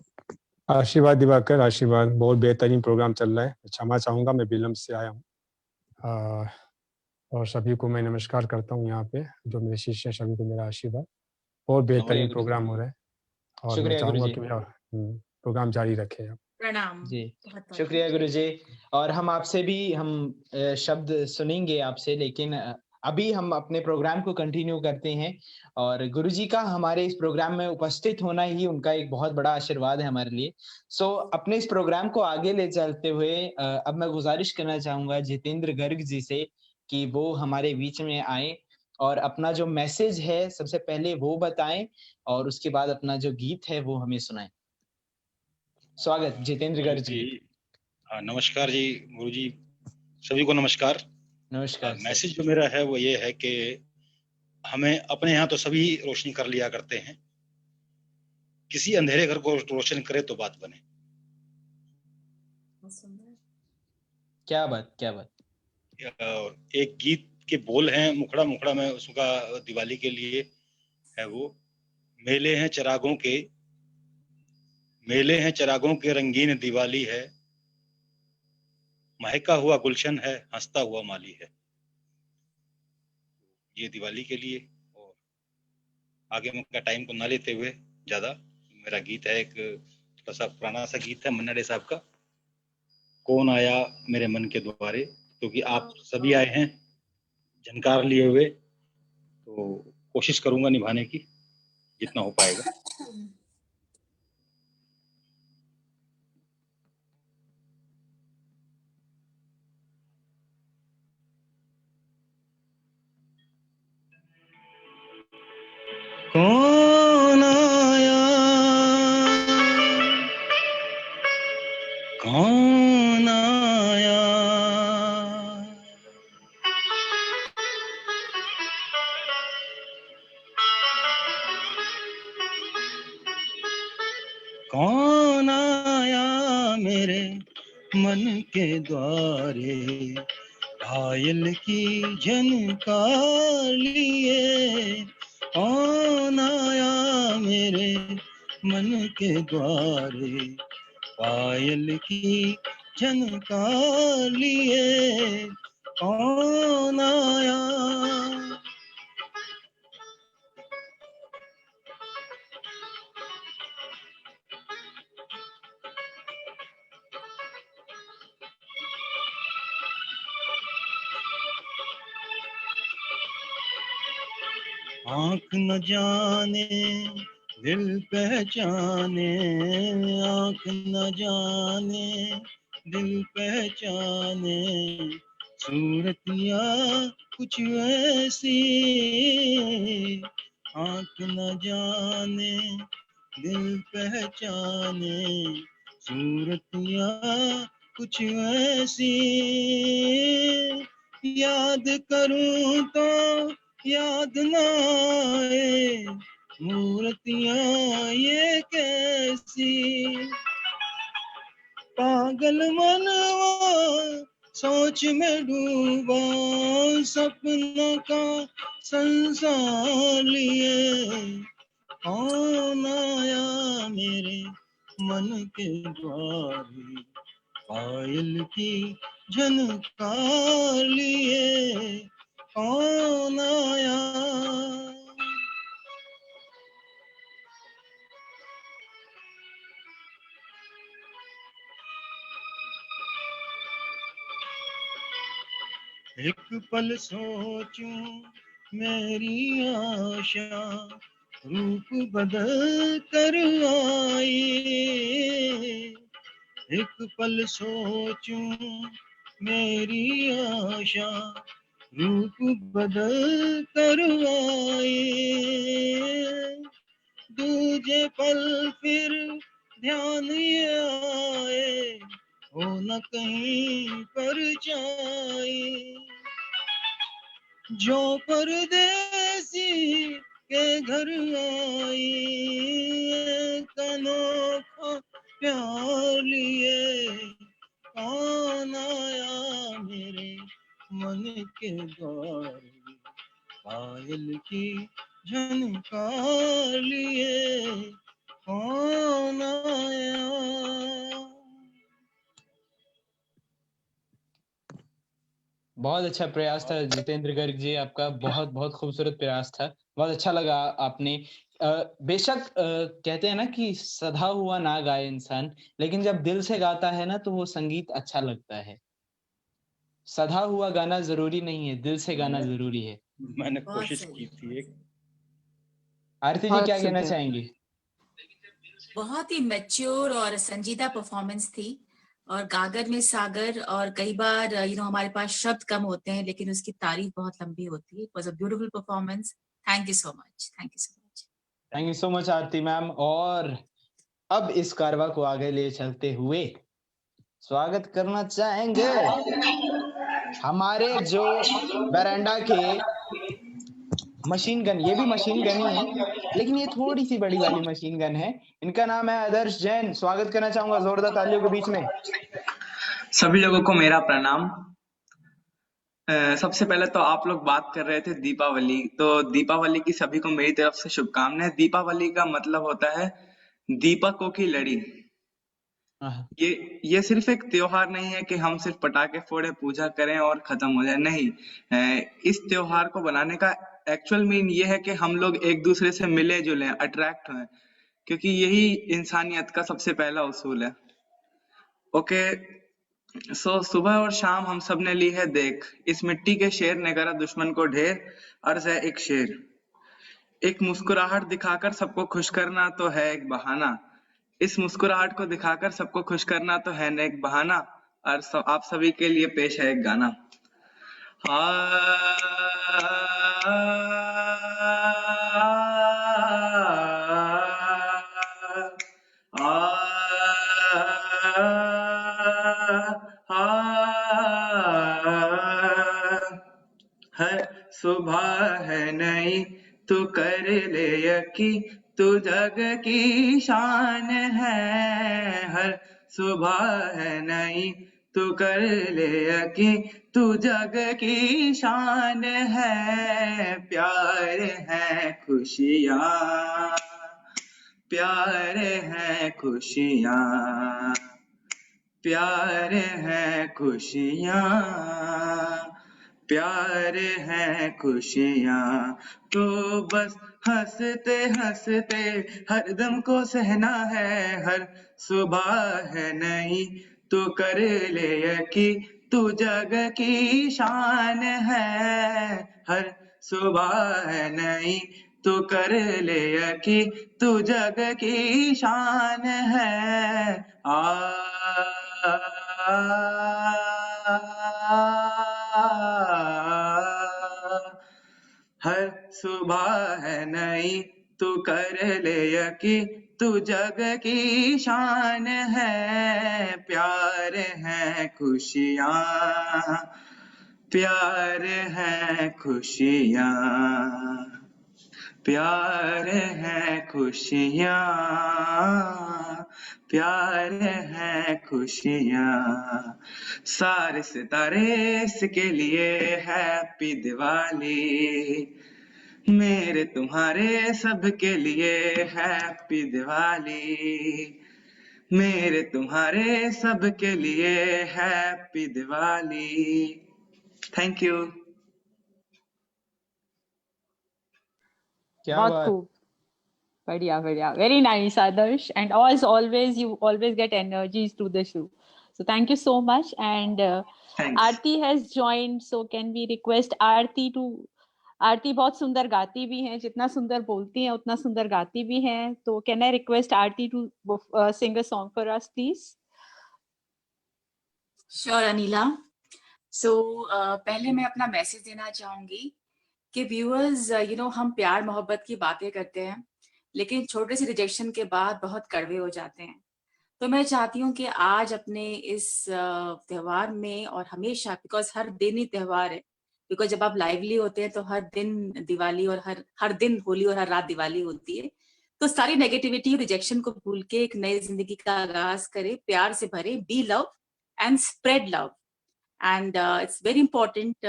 आशीर्वाद दिवाकर, आशीर्वाद। बहुत बेहतरीन प्रोग्राम चल रहा है। क्षमा चाहूँगा, मैं विलम्ब से आया हूँ और सभी को मैं नमस्कार करता हूँ यहाँ पे, जो मेरे शिष्य, सभी को मेरा आशीर्वाद। बहुत बेहतरीन प्रोग्राम हो रहा है और मैं चाहूँगा कि मेरा प्रोग्राम जारी रखें आप। प्रणाम जी, शुक्रिया गुरु जी। और हम आपसे भी हम शब्द सुनेंगे आपसे, लेकिन अभी हम अपने प्रोग्राम को कंटिन्यू करते हैं। और गुरु जी का हमारे इस प्रोग्राम में उपस्थित होना ही उनका एक बहुत बड़ा आशीर्वाद है हमारे लिए। सो अपने इस प्रोग्राम को आगे ले चलते हुए अब मैं गुजारिश करना चाहूंगा जितेंद्र गर्ग जी से कि वो हमारे बीच में आए और अपना जो मैसेज है सबसे पहले वो बताएं और उसके बाद अपना जो गीत है वो हमें सुनाएं। स्वागत जितेंद्र गर्ग जी। नमस्कार जी गुरु जी, सभी को नमस्कार। नमस्कार। मैसेज जो मेरा है वो ये है कि हमें अपने यहाँ तो सभी रोशनी कर लिया करते हैं, किसी अंधेरे घर को रोशन करे तो बात बने। क्या बात, क्या बात। एक गीत के बोल हैं, मुखड़ा मुखड़ा में उसका दिवाली के लिए है वो, मेले हैं चिरागों के, मेले हैं चिरागों के रंगीन दिवाली है, महका हुआ गुलशन है, हंसता हुआ माली है। ये दिवाली के लिए। और आगे उनका टाइम को ना लेते हुए ज्यादा, मेरा गीत है एक थोड़ा सा पुराना सा गीत है मन्ना डे साहब का, कौन आया मेरे मन के द्वारे, क्योंकि आप सभी आए हैं झनकार लिए हुए, तो कोशिश करूंगा निभाने की जितना हो पाएगा। कौन आया, कौन आया, कौन आया मेरे मन के द्वारे, पायल की झनकार लिए, कौन आया मेरे मन के द्वारे, पायल की झनकार लिए, कौन आया। आँख न जाने दिल पहचाने, आँख न जाने दिल पहचाने, सूरतिया कुछ ऐसी, आँख न जाने दिल पहचाने, सूरतिया कुछ ऐसी, याद करूं तो याद न आए, मूर्तियां ये कैसी, पागल मनवा सोच में डूबा, सपनों का संसार लिए, कौन आया मेरे मन के द्वारे, पायल की झनकार लिए, कौन आया। एक पल सोचूं मेरी आशा, रूप बदल कर आई, एक पल सोचूं मेरी आशा, रूप बदल कर आई, दूजे पल फिर ध्यान ये आए, हो न कहीं पर जाए, जो परदेसी के घर आई, एक अनोखा प्यार लिए, कौन आया मेरे मन के द्वारे, पायल की झनकार लिए, कौन आया। बहुत अच्छा प्रयास था जितेंद्र गर्ग जी, आपका बहुत बहुत खूबसूरत प्रयास था, बहुत अच्छा लगा आपने। बेशक कहते हैं ना कि सधा हुआ ना गाए इंसान, लेकिन जब दिल से गाता है ना तो वो संगीत अच्छा लगता है। सधा हुआ गाना जरूरी नहीं है, दिल से गाना जरूरी है। मैंने कोशिश की थी एक। आरती जी क्या कहना चाहेंगी? बहुत ही मैच्योर और संजीदा परफॉर्मेंस थी, और गागर में सागर, और कई बार हमारे पास शब्द कम होते हैं लेकिन उसकी तारीफ बहुत लंबी होती है। It was a beautiful performance. Thank you so much, thank you so much. Thank you so much Aarti ma'am. और अब इस कारवा को आगे ले चलते हुए स्वागत करना चाहेंगे हमारे जो बरांडा के मशीन गन, ये भी मशीन गन ही है लेकिन ये थोड़ी सी बड़ी वाली मशीन गन है। इनका नाम है आदर्श जैन। स्वागत करना चाहूंगा जोरदार तालियों के बीच में। सभी लोगों को मेरा प्रणाम। सबसे पहले तो आप लोग बात कर रहे थे दीपावली, तो दीपावली की सभी को मेरी तरफ से शुभकामनाएं। दीपावली का मतलब होता है दीपकों की लड़ी। ये सिर्फ एक त्योहार नहीं है कि हम सिर्फ पटाखे फोड़े, पूजा करें और खत्म हो जाए, नहीं। इस त्योहार को बनाने का एक्चुअल मीन ये है कि हम लोग एक दूसरे से मिले जुले, अट्रैक्ट हुए, क्योंकि यही इंसानियत का सबसे पहला उसूल है। ओके, सो सुबह और शाम हम सब ने ली है देख, इस मिट्टी के शेर ने करा दुश्मन को ढेर, अर्ज है एक शेर, एक मुस्कुराहट दिखाकर सबको खुश करना तो है एक बहाना, इस मुस्कुराहट को दिखाकर सबको खुश करना तो है न एक बहाना, और आप सभी के लिए पेश है एक गाना। हर सुबह है नई तू कर ले यकीन, तू जग की शान है, हर सुबह है नई तू कर ले यकीन, तू जग की शान है, प्यार है खुशियाँ, प्यार है खुशियाँ, प्यार है खुशियाँ, प्यार है खुशियाँ, तो बस हंसते हंसते हर दम को सहना है, हर सुबह है नई तू कर ले यकीन, तू जग की शान है, हर सुबह है नई तू कर ले यकीन, तू जग की शान है। हर सुबह है नई तू कर ले यकीन, तू जग की शान है, प्यार है खुशियाँ, प्यार है खुशियाँ, प्यार है खुशियाँ, प्यार है खुशियाँ, सारे सितारे इसके लिए हैप्पी दिवाली, मेरे तुम्हारे सबके लिए हैप्पी दिवाली, मेरे तुम्हारे सबके लिए हैप्पी दिवाली। Thank you. क्या बहुत बात। खूब, बढ़िया बढ़िया, very nice Adarsh, and as always you always get energies to the show, so thank you so much. And Thanks. Aarti has joined, so can we request Aarti to, आरती बहुत सुंदर गाती भी हैं, जितना सुंदर बोलती हैं उतना सुंदर गाती भी हैं, तो can I request Aarti to sing a song for us please? Sure Anila. So पहले मैं अपना मैसेज देना चाहूंगी कि व्यूअर्स हम प्यार मोहब्बत की बातें करते हैं, लेकिन छोटे से रिजेक्शन के बाद बहुत कड़वे हो जाते हैं। तो मैं चाहती हूँ कि आज अपने इस त्योहार में और हमेशा, बिकॉज हर दिन ही त्योहार है, बिकॉज जब आप लाइवली होते हैं तो हर दिन दिवाली और हर दिन होली और हर रात दिवाली होती है, तो सारी नेगेटिविटी और रिजेक्शन को भूल के एक नई जिंदगी का आगाज करें, प्यार से भरे, be love and spread love. And it's very important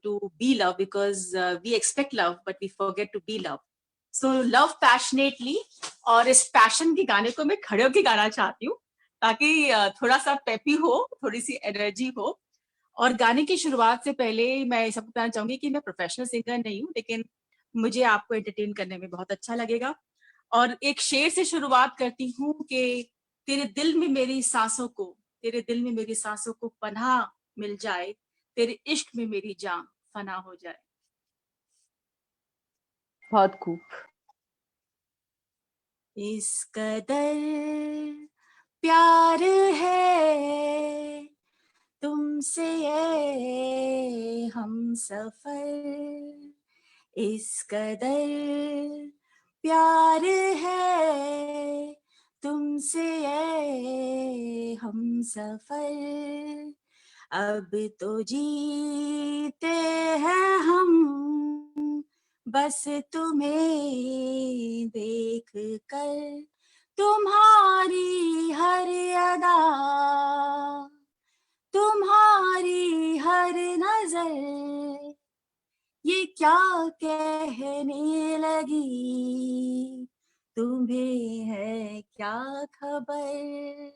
to be love, because we expect love but we forget to be love. So love passionately. और इस पैशन के गाने को मैं खड़े होकर गाना चाहती हूँ ताकि थोड़ा सा पेपी हो, थोड़ी सी एनर्जी हो। और गाने की शुरुआत से पहले मैं सबको बताना चाहूंगी कि मैं प्रोफेशनल सिंगर नहीं हूँ, लेकिन मुझे आपको एंटरटेन करने में बहुत अच्छा लगेगा। और एक शेर से शुरुआत करती हूँ कि तेरे दिल में मेरी सांसों को, तेरे दिल में मेरी सांसों को पनाह मिल जाए, तेरे इश्क में मेरी जान फना हो जाए। बहुत खूब। इस कदर प्यार है तुमसे ये हम सफर, इस कदर प्यार है तुमसे ये हम सफर, अब तो जीते हैं हम बस तुम्हें देख कर, तुम्हारी हर अदा, तुम्हारी हर नजर, ये क्या कहने लगी, तुम्हें है क्या खबर,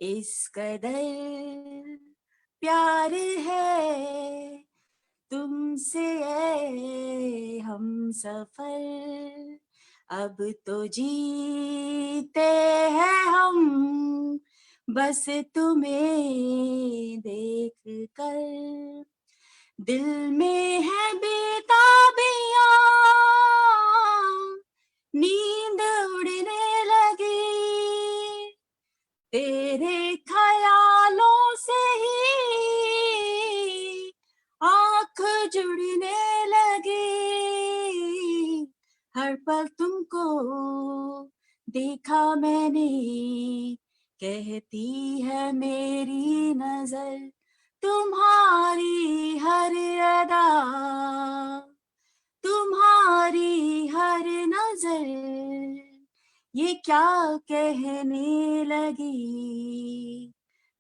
इस कदर प्यार है तुमसे सफर, अब तो जीते हैं हम बस तुम्हें देख कर। दिल में है बेताबियां, नींद उड़ने लगी, तेरे ख्यालों से ही आँख जुड़ने लगी। हर पल तुमको देखा मैंने, कहती है मेरी नजर, तुम्हारी हर अदा, तुम्हारी हर नजर, ये क्या कहने लगी,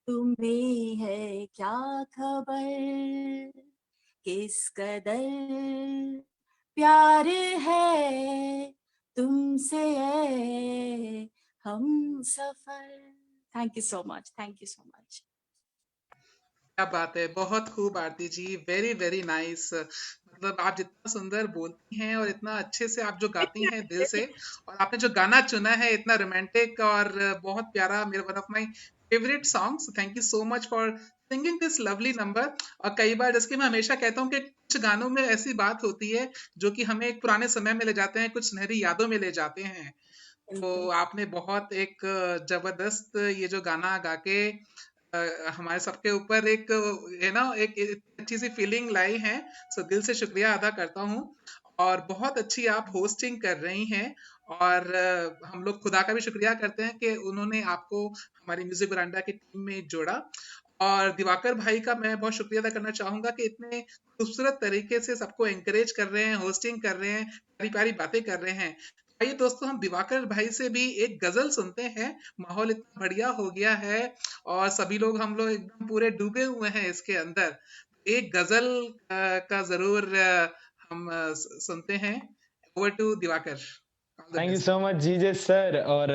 तुम्हें है क्या खबर, किस कदर प्यार है तुमसे है हम सफर। Thank you so much, thank you so much. क्या बात है, बहुत खूब Aarti ji, very very nice. मतलब आप जितना सुंदर बोलती हैं और इतना अच्छे से आप जो गाती हैं दिल से, और आपने जो गाना चुना है इतना रोमांटिक और बहुत प्यारा, मेरा one of my favourite songs. Thank you so much for singing this lovely number. और कई बार, जैसे कि मैं हमेशा कहता हूँ कि कुछ गानों में ऐसी बात होती है जो कि हमें एक पुराने समय में ले जाते हैं, कुछ सुनहरी यादों में ले जाते हैं। तो आपने बहुत एक जबरदस्त ये जो गाना गा के हमारे सबके ऊपर एक है ना, एक अच्छी सी फीलिंग लाई है। सो दिल से शुक्रिया अदा करता हूँ। और बहुत अच्छी आप होस्टिंग कर रही हैं। और हम लोग खुदा का भी शुक्रिया करते हैं कि उन्होंने आपको हमारी म्यूजिक बरांडा की टीम में जोड़ा। और दिवाकर भाई का मैं बहुत शुक्रिया अदा करना चाहूंगा कि इतने खूबसूरत तरीके से सबको एंकरेज कर रहे हैं, होस्टिंग कर रहे हैं, प्यारी प्यारी बातें कर रहे हैं। आइए दोस्तों, हम दिवाकर भाई से भी एक गजल सुनते हैं। माहौल इतना बढ़िया हो गया है और सभी लोग, हम लोग एकदम पूरे डूबे हुए हैं इसके अंदर। एक गजल का जरूर हम सुनते हैं। Over to Diwakar. Thank you so much GJ sir. और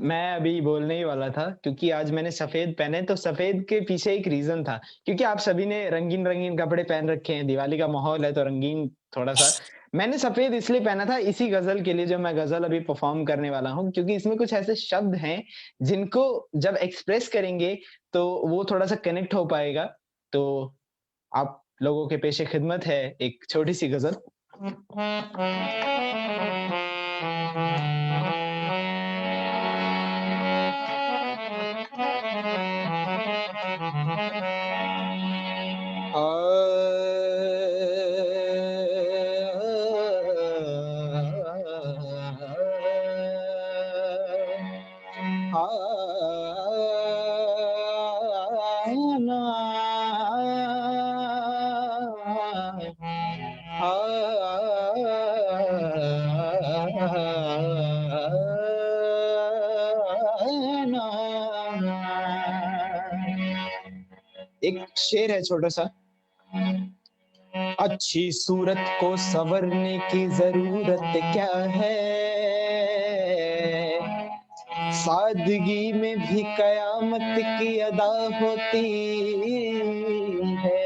मैं अभी बोलने ही वाला था, क्योंकि आज मैंने सफेद पहने, तो सफेद के पीछे एक रीजन था, क्योंकि आप सभी ने रंगीन रंगीन कपड़े पहन रखे हैं, दिवाली का माहौल है तो रंगीन थोड़ा सा। मैंने सफेद इसलिए पहना था इसी गजल के लिए, जो मैं गजल अभी परफॉर्म करने वाला हूँ, क्योंकि इसमें कुछ ऐसे शब्द हैं जिनको जब एक्सप्रेस करेंगे तो वो थोड़ा सा कनेक्ट हो पाएगा। तो आप लोगों के पेशे खिदमत है एक छोटी सी गजल। एक शेर है छोटा सा। अच्छी सूरत को संवरने की जरूरत क्या है, सादगी में भी कयामत की अदा होती है।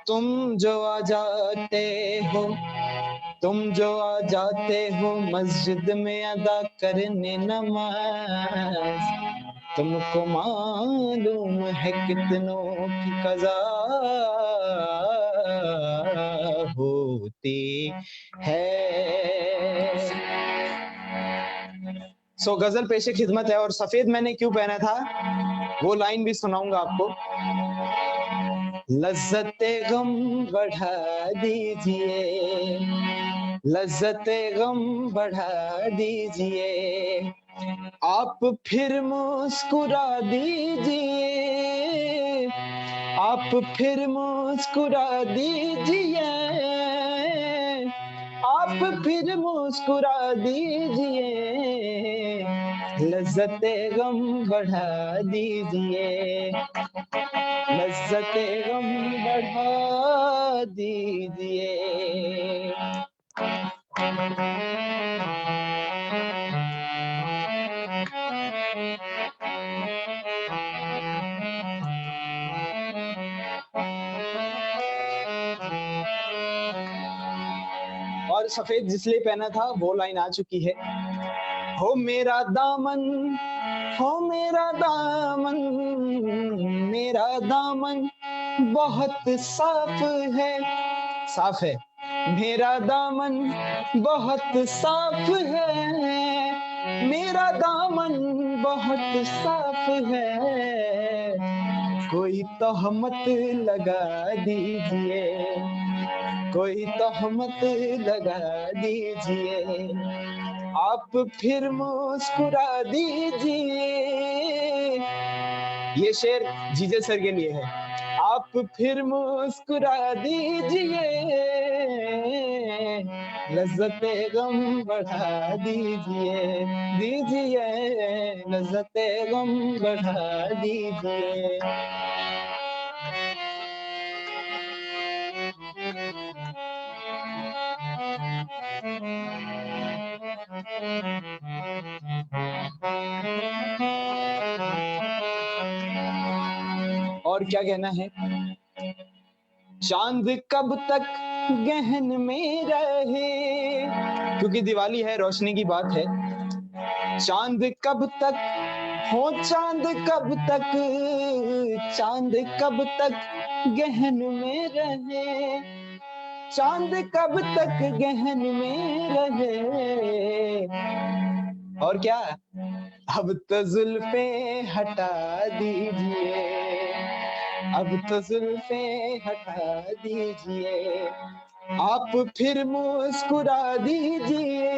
तुम जो आ जाते हो, तुम जो आ जाते हो मस्जिद में अदा करने नमाज, तुमको मालूम है कितनों की कज़ा होती है। सो गजल पेशे खिदमत है। और सफेद मैंने क्यों पहना था वो लाइन भी सुनाऊंगा आपको। लज्जते गम बढ़ा दीजिए, लज्जते गम बढ़ा दीजिए, आप फिर मुस्कुरा दीजिए, आप फिर मुस्कुरा दीजिए, आप फिर मुस्कुरा दीजिए, लज्जते गम बढ़ा दीजिए, लज्जते गम बढ़ा दीजिए। और सफेद जिसलिए पहना था वो लाइन आ चुकी है। हो मेरा दामन, हो मेरा दामन, मेरा दामन बहुत साफ है, साफ है, मेरा दामन बहुत साफ है, मेरा दामन बहुत साफ है, कोई तहमत लगा दीजिए, कोई तहमत लगा दीजिए, आप फिर मुस्कुरा दीजिए। ये शेर जीजे सर के लिए है। आप फिर मुस्कुरा दीजिए, लज्जते गम बढ़ा दीजिए, दीजिए लज्जते गम बढ़ा दीजिए। और क्या कहना है? चांद कब तक गहन में रहे, क्योंकि दिवाली है, रोशनी की बात है। चांद कब तक हो, चांद कब तक, चांद कब तक गहन में रहे, चांद कब तक गहन में रहे। और क्या? अब तो जुल्फे हटा दीजिए, अब तो जुल्फे हटा दीजिए, आप फिर मुस्कुरा दीजिए,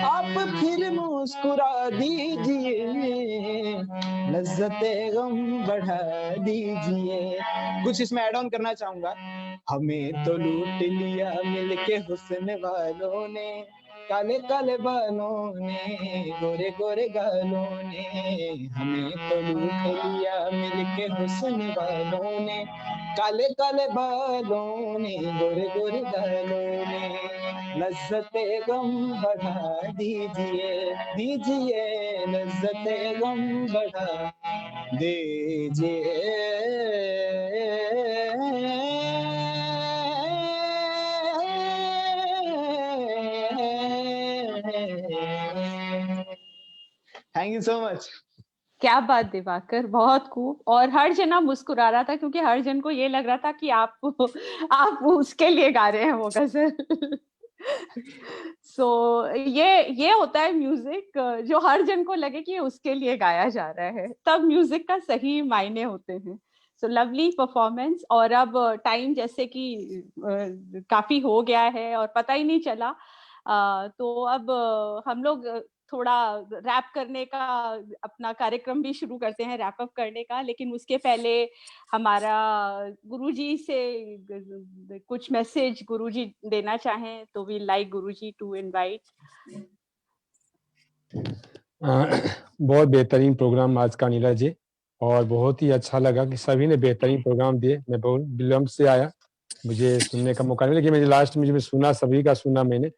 आप फिर मुस्कुरा दीजिए, लज्जते गम बढ़ा दीजिए। कुछ इसमें ऐड ऑन करना चाहूंगा। हमें तो लूट लिया मिलके हुस्न वालों ने, काले काले बालों ने, गोरे गोरे गालों ने, हमें तो लूट लिया मिलके हुस्न वालों ने, काले काले बालों ने, गोरे गोरे गालों ने, लज्जते गम बढ़ा दीजिए, दीजिए लज्जते गम बढ़ा दीजिए। Thank you so much. क्या बात दिवाकर, बहुत खूब। और हर जना मुस्कुरा रहा था क्योंकि हर जन को ये लग रहा था कि आप उसके लिए गा रहे हैं वो गजल। ये होता है म्यूजिक, जो हर जन को लगे कि उसके लिए गाया जा रहा है, तब म्यूजिक का सही मायने होते हैं। So lovely performance. और अब टाइम जैसे कि काफी हो गया है और पता ही नहीं चला, तो अब हम लोग थोड़ा रैप करने का अपना कार्यक्रम भी शुरू करते हैं, रैप अप करने का। लेकिन उसके पहले हमारा गुरुजी से कुछ मैसेज गुरुजी देना चाहें तो we like Guruji to invite. बहुत बेहतरीन प्रोग्राम आज का नीला जी, और बहुत ही अच्छा लगा कि सभी ने बेहतरीन प्रोग्राम दिए। मैं बहुत विलम्ब से आया, मुझे सुनने का मौका नहीं, लेकिन मैंने लास्ट में सुना, सभी का सुना मैंने,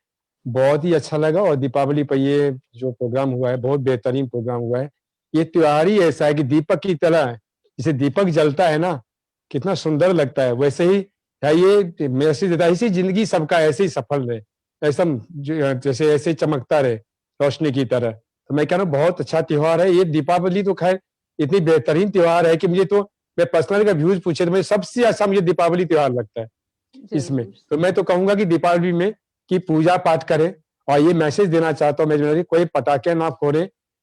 बहुत ही अच्छा लगा। और दीपावली पर ये जो प्रोग्राम हुआ है बहुत बेहतरीन प्रोग्राम हुआ है। ये त्योहार ही ऐसा है कि दीपक की तरह है, जैसे दीपक जलता है ना, कितना सुंदर लगता है, वैसे ही है ये मैसेज देता है, ऐसी जिंदगी सबका ऐसे ही सफल रहे, ऐसा जैसे ऐसे चमकता रहे रोशनी की तरह। तो मैं कह रहा हूँ बहुत अच्छा त्योहार है ये दीपावली। तो खैर इतनी बेहतरीन त्योहार है कि मुझे तो, मैं पर्सनल का व्यूज पूछे तो मुझे सबसे अच्छा मुझे दीपावली त्योहार लगता है इसमें। तो मैं तो कहूंगा कि दीपावली में कि पूजा पाठ करें। और ये मैसेज देना चाहता हूँ मैं, कोई पटाखे ना फोड़े,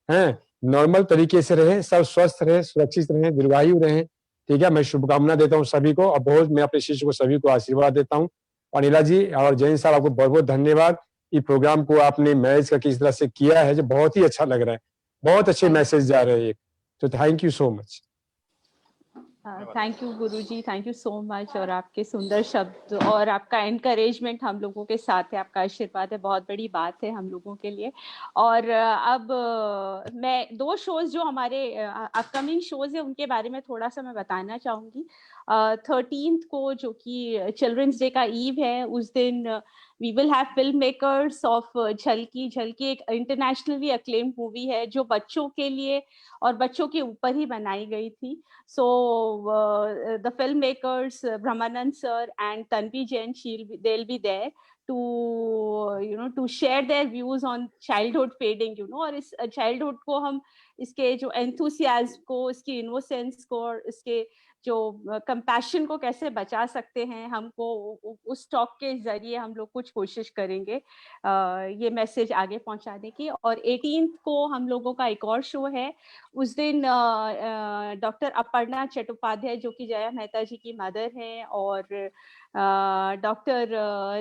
हैं, नॉर्मल तरीके से रहे, सब स्वस्थ रहे, सुरक्षित रहे, दीर्घायु रहे, ठीक है। मैं शुभकामना देता हूँ सभी को, और बहुत मैं अपने शिष्य को सभी को आशीर्वाद देता हूँ। अनिला जी और जैन साहब, आपको बहुत बहुत धन्यवाद। इस प्रोग्राम को आपने मैनेज का किस तरह से किया है, जो बहुत ही अच्छा लग रहा है, बहुत अच्छे मैसेज जा रहे हैं। तो thank you so much. Thank you Guruji, thank you so much. और आपके सुंदर शब्द और आपका एनकरेजमेंट हम लोगों के साथ है, आपका आशीर्वाद है, बहुत बड़ी बात है हम लोगों के लिए। और अब मैं 2 शोज जो हमारे अपकमिंग शोज है उनके बारे में थोड़ा सा मैं बताना चाहूंगी। 13th को जो कि चिल्ड्रंस डे का ईव है, उस दिन we will have filmmakers of झलकी. झलकी एक इंटरनेशनली अक्लेम्ड मूवी है जो बच्चों के लिए और बच्चों के ऊपर ही बनाई गई थी. So the filmmakers Brahmanand sir and Tanvi Jain, they'll be there to share their views on childhood fading, और इस childhood को हम इसके जो enthusiasm को, इसकी innocence को और इसके जो कंपैशन को कैसे बचा सकते हैं, हमको उस टॉक के जरिए हम लोग कुछ कोशिश करेंगे ये मैसेज आगे पहुंचाने की. और 18th को हम लोगों का एक और शो है. उस दिन डॉक्टर अपर्णा चट्टोपाध्याय जो कि जया मेहता जी की मदर हैं, और डॉक्टर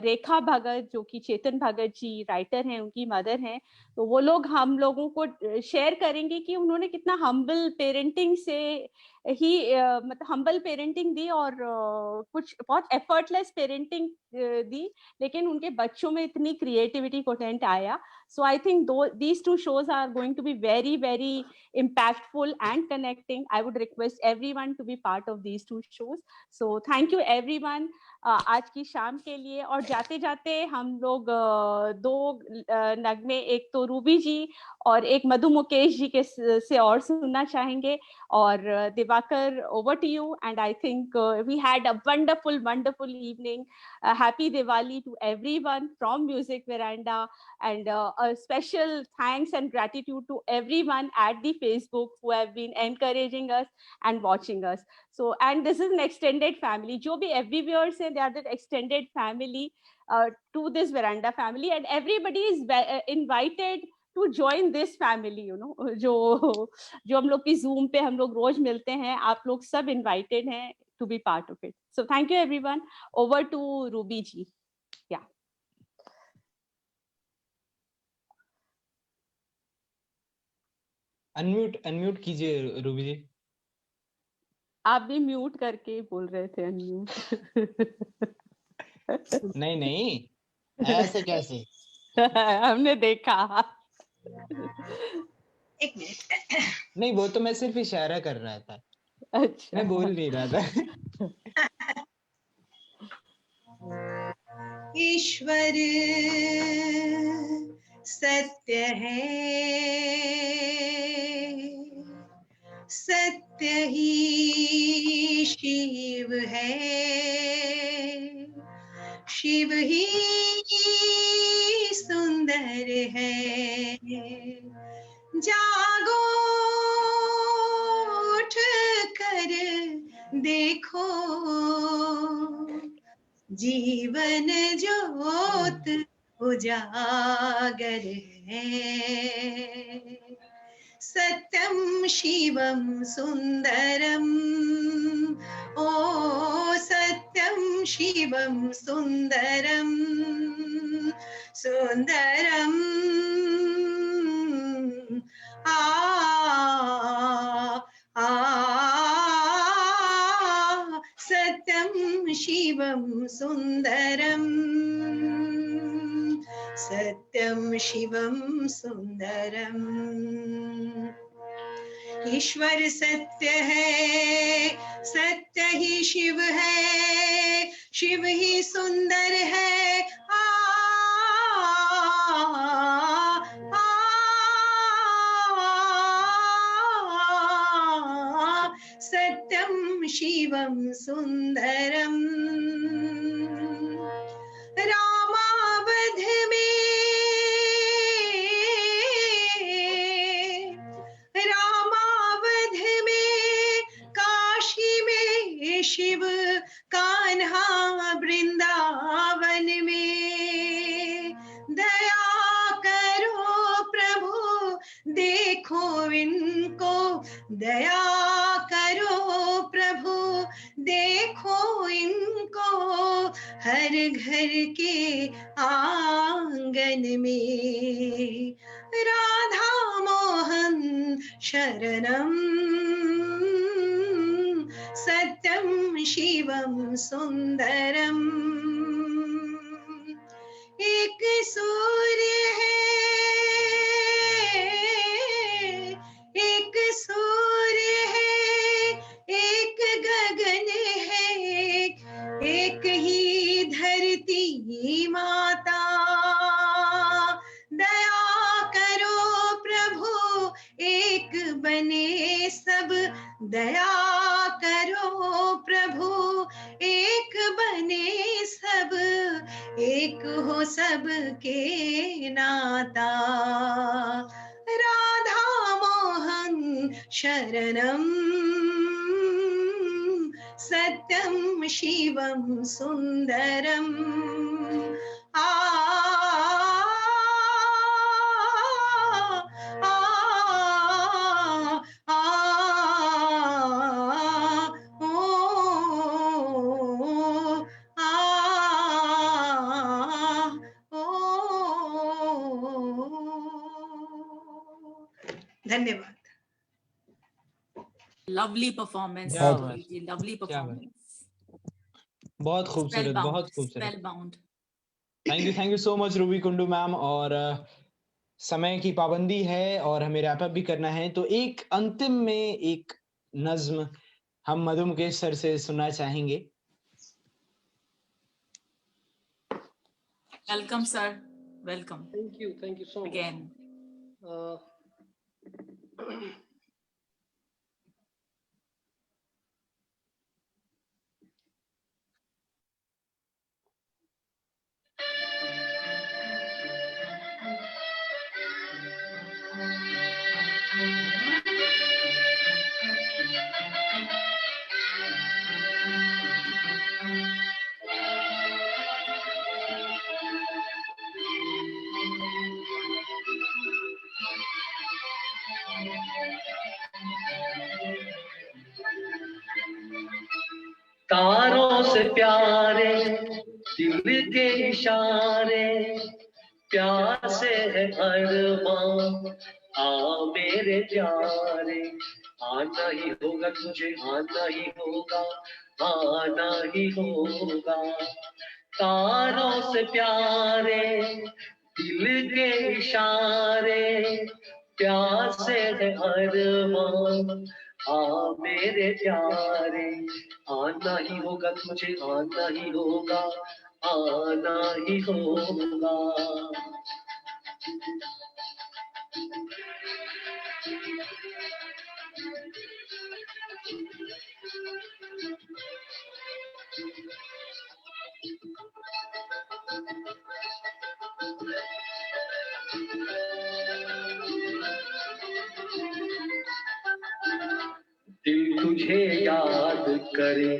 रेखा भगत जो कि चेतन भगत जी राइटर हैं उनकी मदर हैं. तो वो लोग हम लोगों को शेयर करेंगे कि उन्होंने कितना हम्बल पेरेंटिंग से ही मतलब हम्बल पेरेंटिंग दी और कुछ बहुत एफर्टलेस पेरेंटिंग दी, लेकिन उनके बच्चों में इतनी क्रिएटिविटी पोटेंट आया. So I think these two shows are going to be very, very impactful and connecting. I would request everyone to be part of these two shows. So thank you everyone आज की शाम के लिए. और जाते जाते हम लोग दो नगमे, एक तो रूबी जी और एक मधु मुकेश जी के से और सुनना चाहेंगे. और Diwakar, over to you. And I think we had a wonderful evening. Happy Diwali to everyone from Music Veranda, and a special thanks and gratitude to everyone at the Facebook who have been encouraging us and watching us. So, and this is an extended family. जो भी everywhere से, they are the extended family to this Veranda family, and everybody is invited to join this family. जो हम लोग की Zoom पे हम लोग रोज मिलते हैं, आप लोग सब invited हैं to be part of it. So thank you everyone. Over to Ruby ji. Yeah. Unmute कीजिए रूबी जी. आप भी म्यूट करके बोल रहे थे अनम्यूट. नहीं ऐसे कैसे. हमने देखा. एक मिनट. नहीं, वो तो मैं सिर्फ इशारा कर रहा था. अच्छा. मैं बोल नहीं रहा था. ईश्वर सत्य है, सत्य ही शिव है, शिव ही सुंदर है. जागो उठ कर देखो, जीवन ज्योत उजागर है. सत्यम शिवम सुंदरम, ओ सत्यम शिवम सुंदरम, सुंदरम सत्यम शिवम सुंदरम, सत्यम शिवम सुंदरम. ईश्वर सत्य है, सत्य ही शिव है, शिव ही सुंदर है. सत्यम शिवम सुंदरम. रामावध में, रामावध में, काशी में शिव, कान्हा वृंदावन में. दया करो प्रभु देखो इनको, दया करो प्रभु देखो इनको. हर घर के आंगन में राधा मोहन शरणम, सत्यम शिवम सुंदरम. एक सूर्य है, एक सूर्य है, एक गगन है, प्रीति माता, दया करो प्रभु एक बने सब, दया करो प्रभु एक बने सब, एक हो सब के नाता। राधा मोहन शरणम सत्यम शिवम सुंदरम। आ आ आ ओ आ ओ। धन्यवाद। लवली परफॉर्मेंस, क्या बात, जी लवली क्या बात, परफॉर्मेंस, बहुत खूबसूरत, बहुत खूबसूरत। Spellbound. Thank you so much Ruby Kundu ma'am. और समय की पाबंदी है और हमें रैप अप भी करना है, तो एक अंतिम में एक नज्म हम मधु मुकेश सर से सुनना चाहेंगे। Welcome sir, welcome. Thank you so much again. तारों से प्यारे दिल के इशारे, प्यासे है अरमां आ मेरे प्यारे, आना ही होगा तुझे, आना ही होगा, आना ही होगा। तारों से प्यारे दिल के इशारे, प्यासे है अरमां आ मेरे प्यारे, आना ही होगा तुझे, आना ही होगा, आना ही होगा। दिल तुझे याद करे,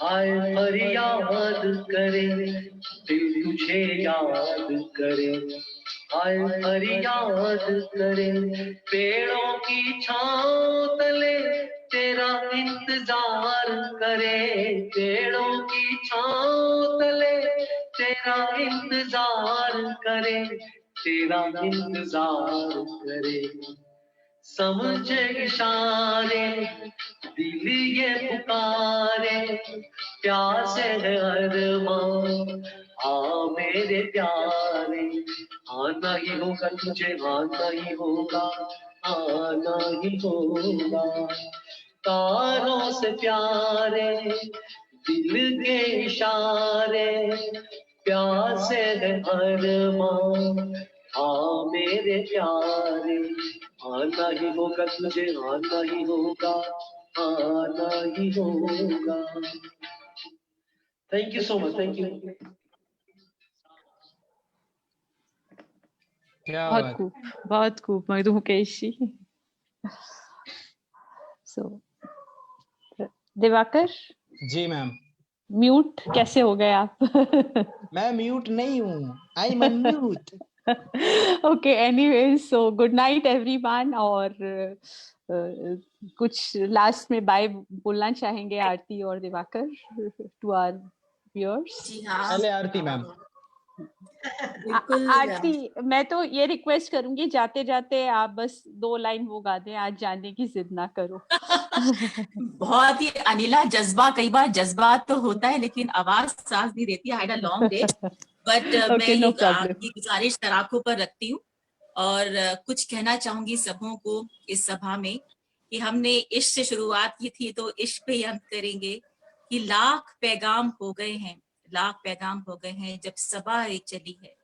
आए फरियाद करे, दिल तुझे याद करे, आए फरियाद करे, पेड़ों की छांव तले तेरा इंतजार करे, पेड़ों की छांव तले तेरा इंतजार करे, तेरा इंतजार करे। समझे इशारे दिल ये पुकारे, प्यासे है अरमां आ मेरे प्यारे, आना ही होगा तुझे, आना ही होगा, आना ही होगा। तारों से प्यारे दिल के इशारे, प्यासे है अरमां आ मेरे प्यारे, आना ही होगा तुझे, आना ही होगा, आना ही होगा। Thank you so much, thank you. क्या बहुत खूब, बहुत खूब मधु मुकेश जी। सो दिवाकर जी मैम। म्यूट कैसे हो गए आप? मैं म्यूट नहीं हूँ, I am unmute. Okay, anyways, so good night everyone. और कुछ लास्ट में बाय बोलना चाहेंगे आरती और दिवाकर टू आवर व्यूअर्स? जी हाँ, पहले आरती मैम। बिल्कुल। आरती, मैं तो ये रिक्वेस्ट करूंगी जाते जाते आप बस 2 लाइन वो गा दें, आज जाने की जिद ना करो। बहुत ही अनिला जज्बा, कई बार जज्बा तो होता है लेकिन आवाज साथ नहीं देती। I had a long day, but मैं Okay, no ये problem. आपकी गुजारिश सर आंखों पर रखती हूँ और कुछ कहना चाहूंगी सबों को इस सभा में कि हमने इश्क से शुरुआत की थी तो इश्क पे ही अंत करेंगे कि लाख पैगाम हो गए हैं लाख पैगाम हो गए हैं जब सवारी चली है।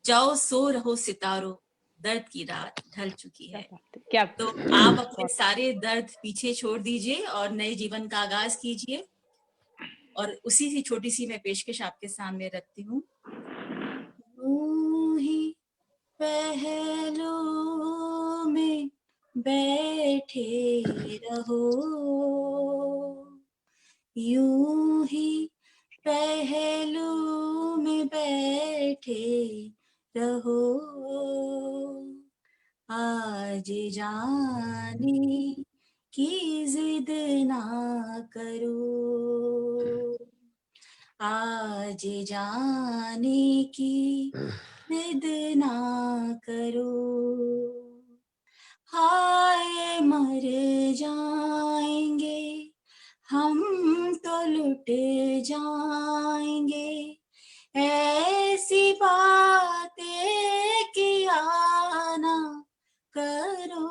जाओ सो रहो सितारों, दर्द की रात ढल चुकी है। क्या तो आप अपने सारे दर्द पीछे छोड़ दीजिए और नए जीवन का आगाज कीजिए। और उसी सी छोटी सी मैं पेशकश आपके सामने रखती हूँ। यूं ही पहलू में बैठे रहो, यूं ही पहलू में बैठे रहो, आज जाने की जिद ना करो, आज जाने की जिद ना करो, हाय मर जाएंगे हम तो लुट जाएंगे, ऐसी बातें किया ना करो,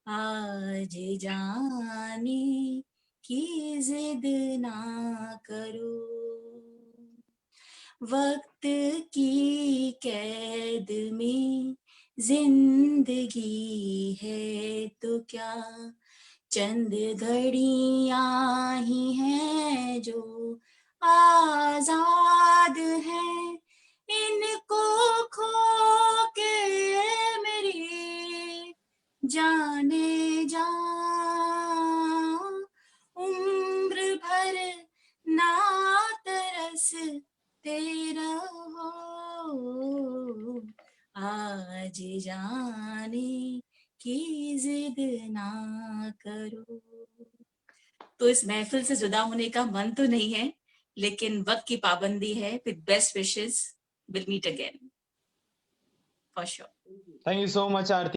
आज जाने की जिद ना करो। वक्त की कैद में जिंदगी है तो क्या, चंद घड़ियां ही हैं जो आजाद हैं, इनको खो के मेरी जाने जा, उम्र भर ना तरसते रहो, आज जाने की जिद ना करो। तो इस महफिल से जुदा होने का मन तो नहीं है, लेकिन वक्त की पाबंदी है। With best wishes, will meet again for sure. Thank you so much Aarti.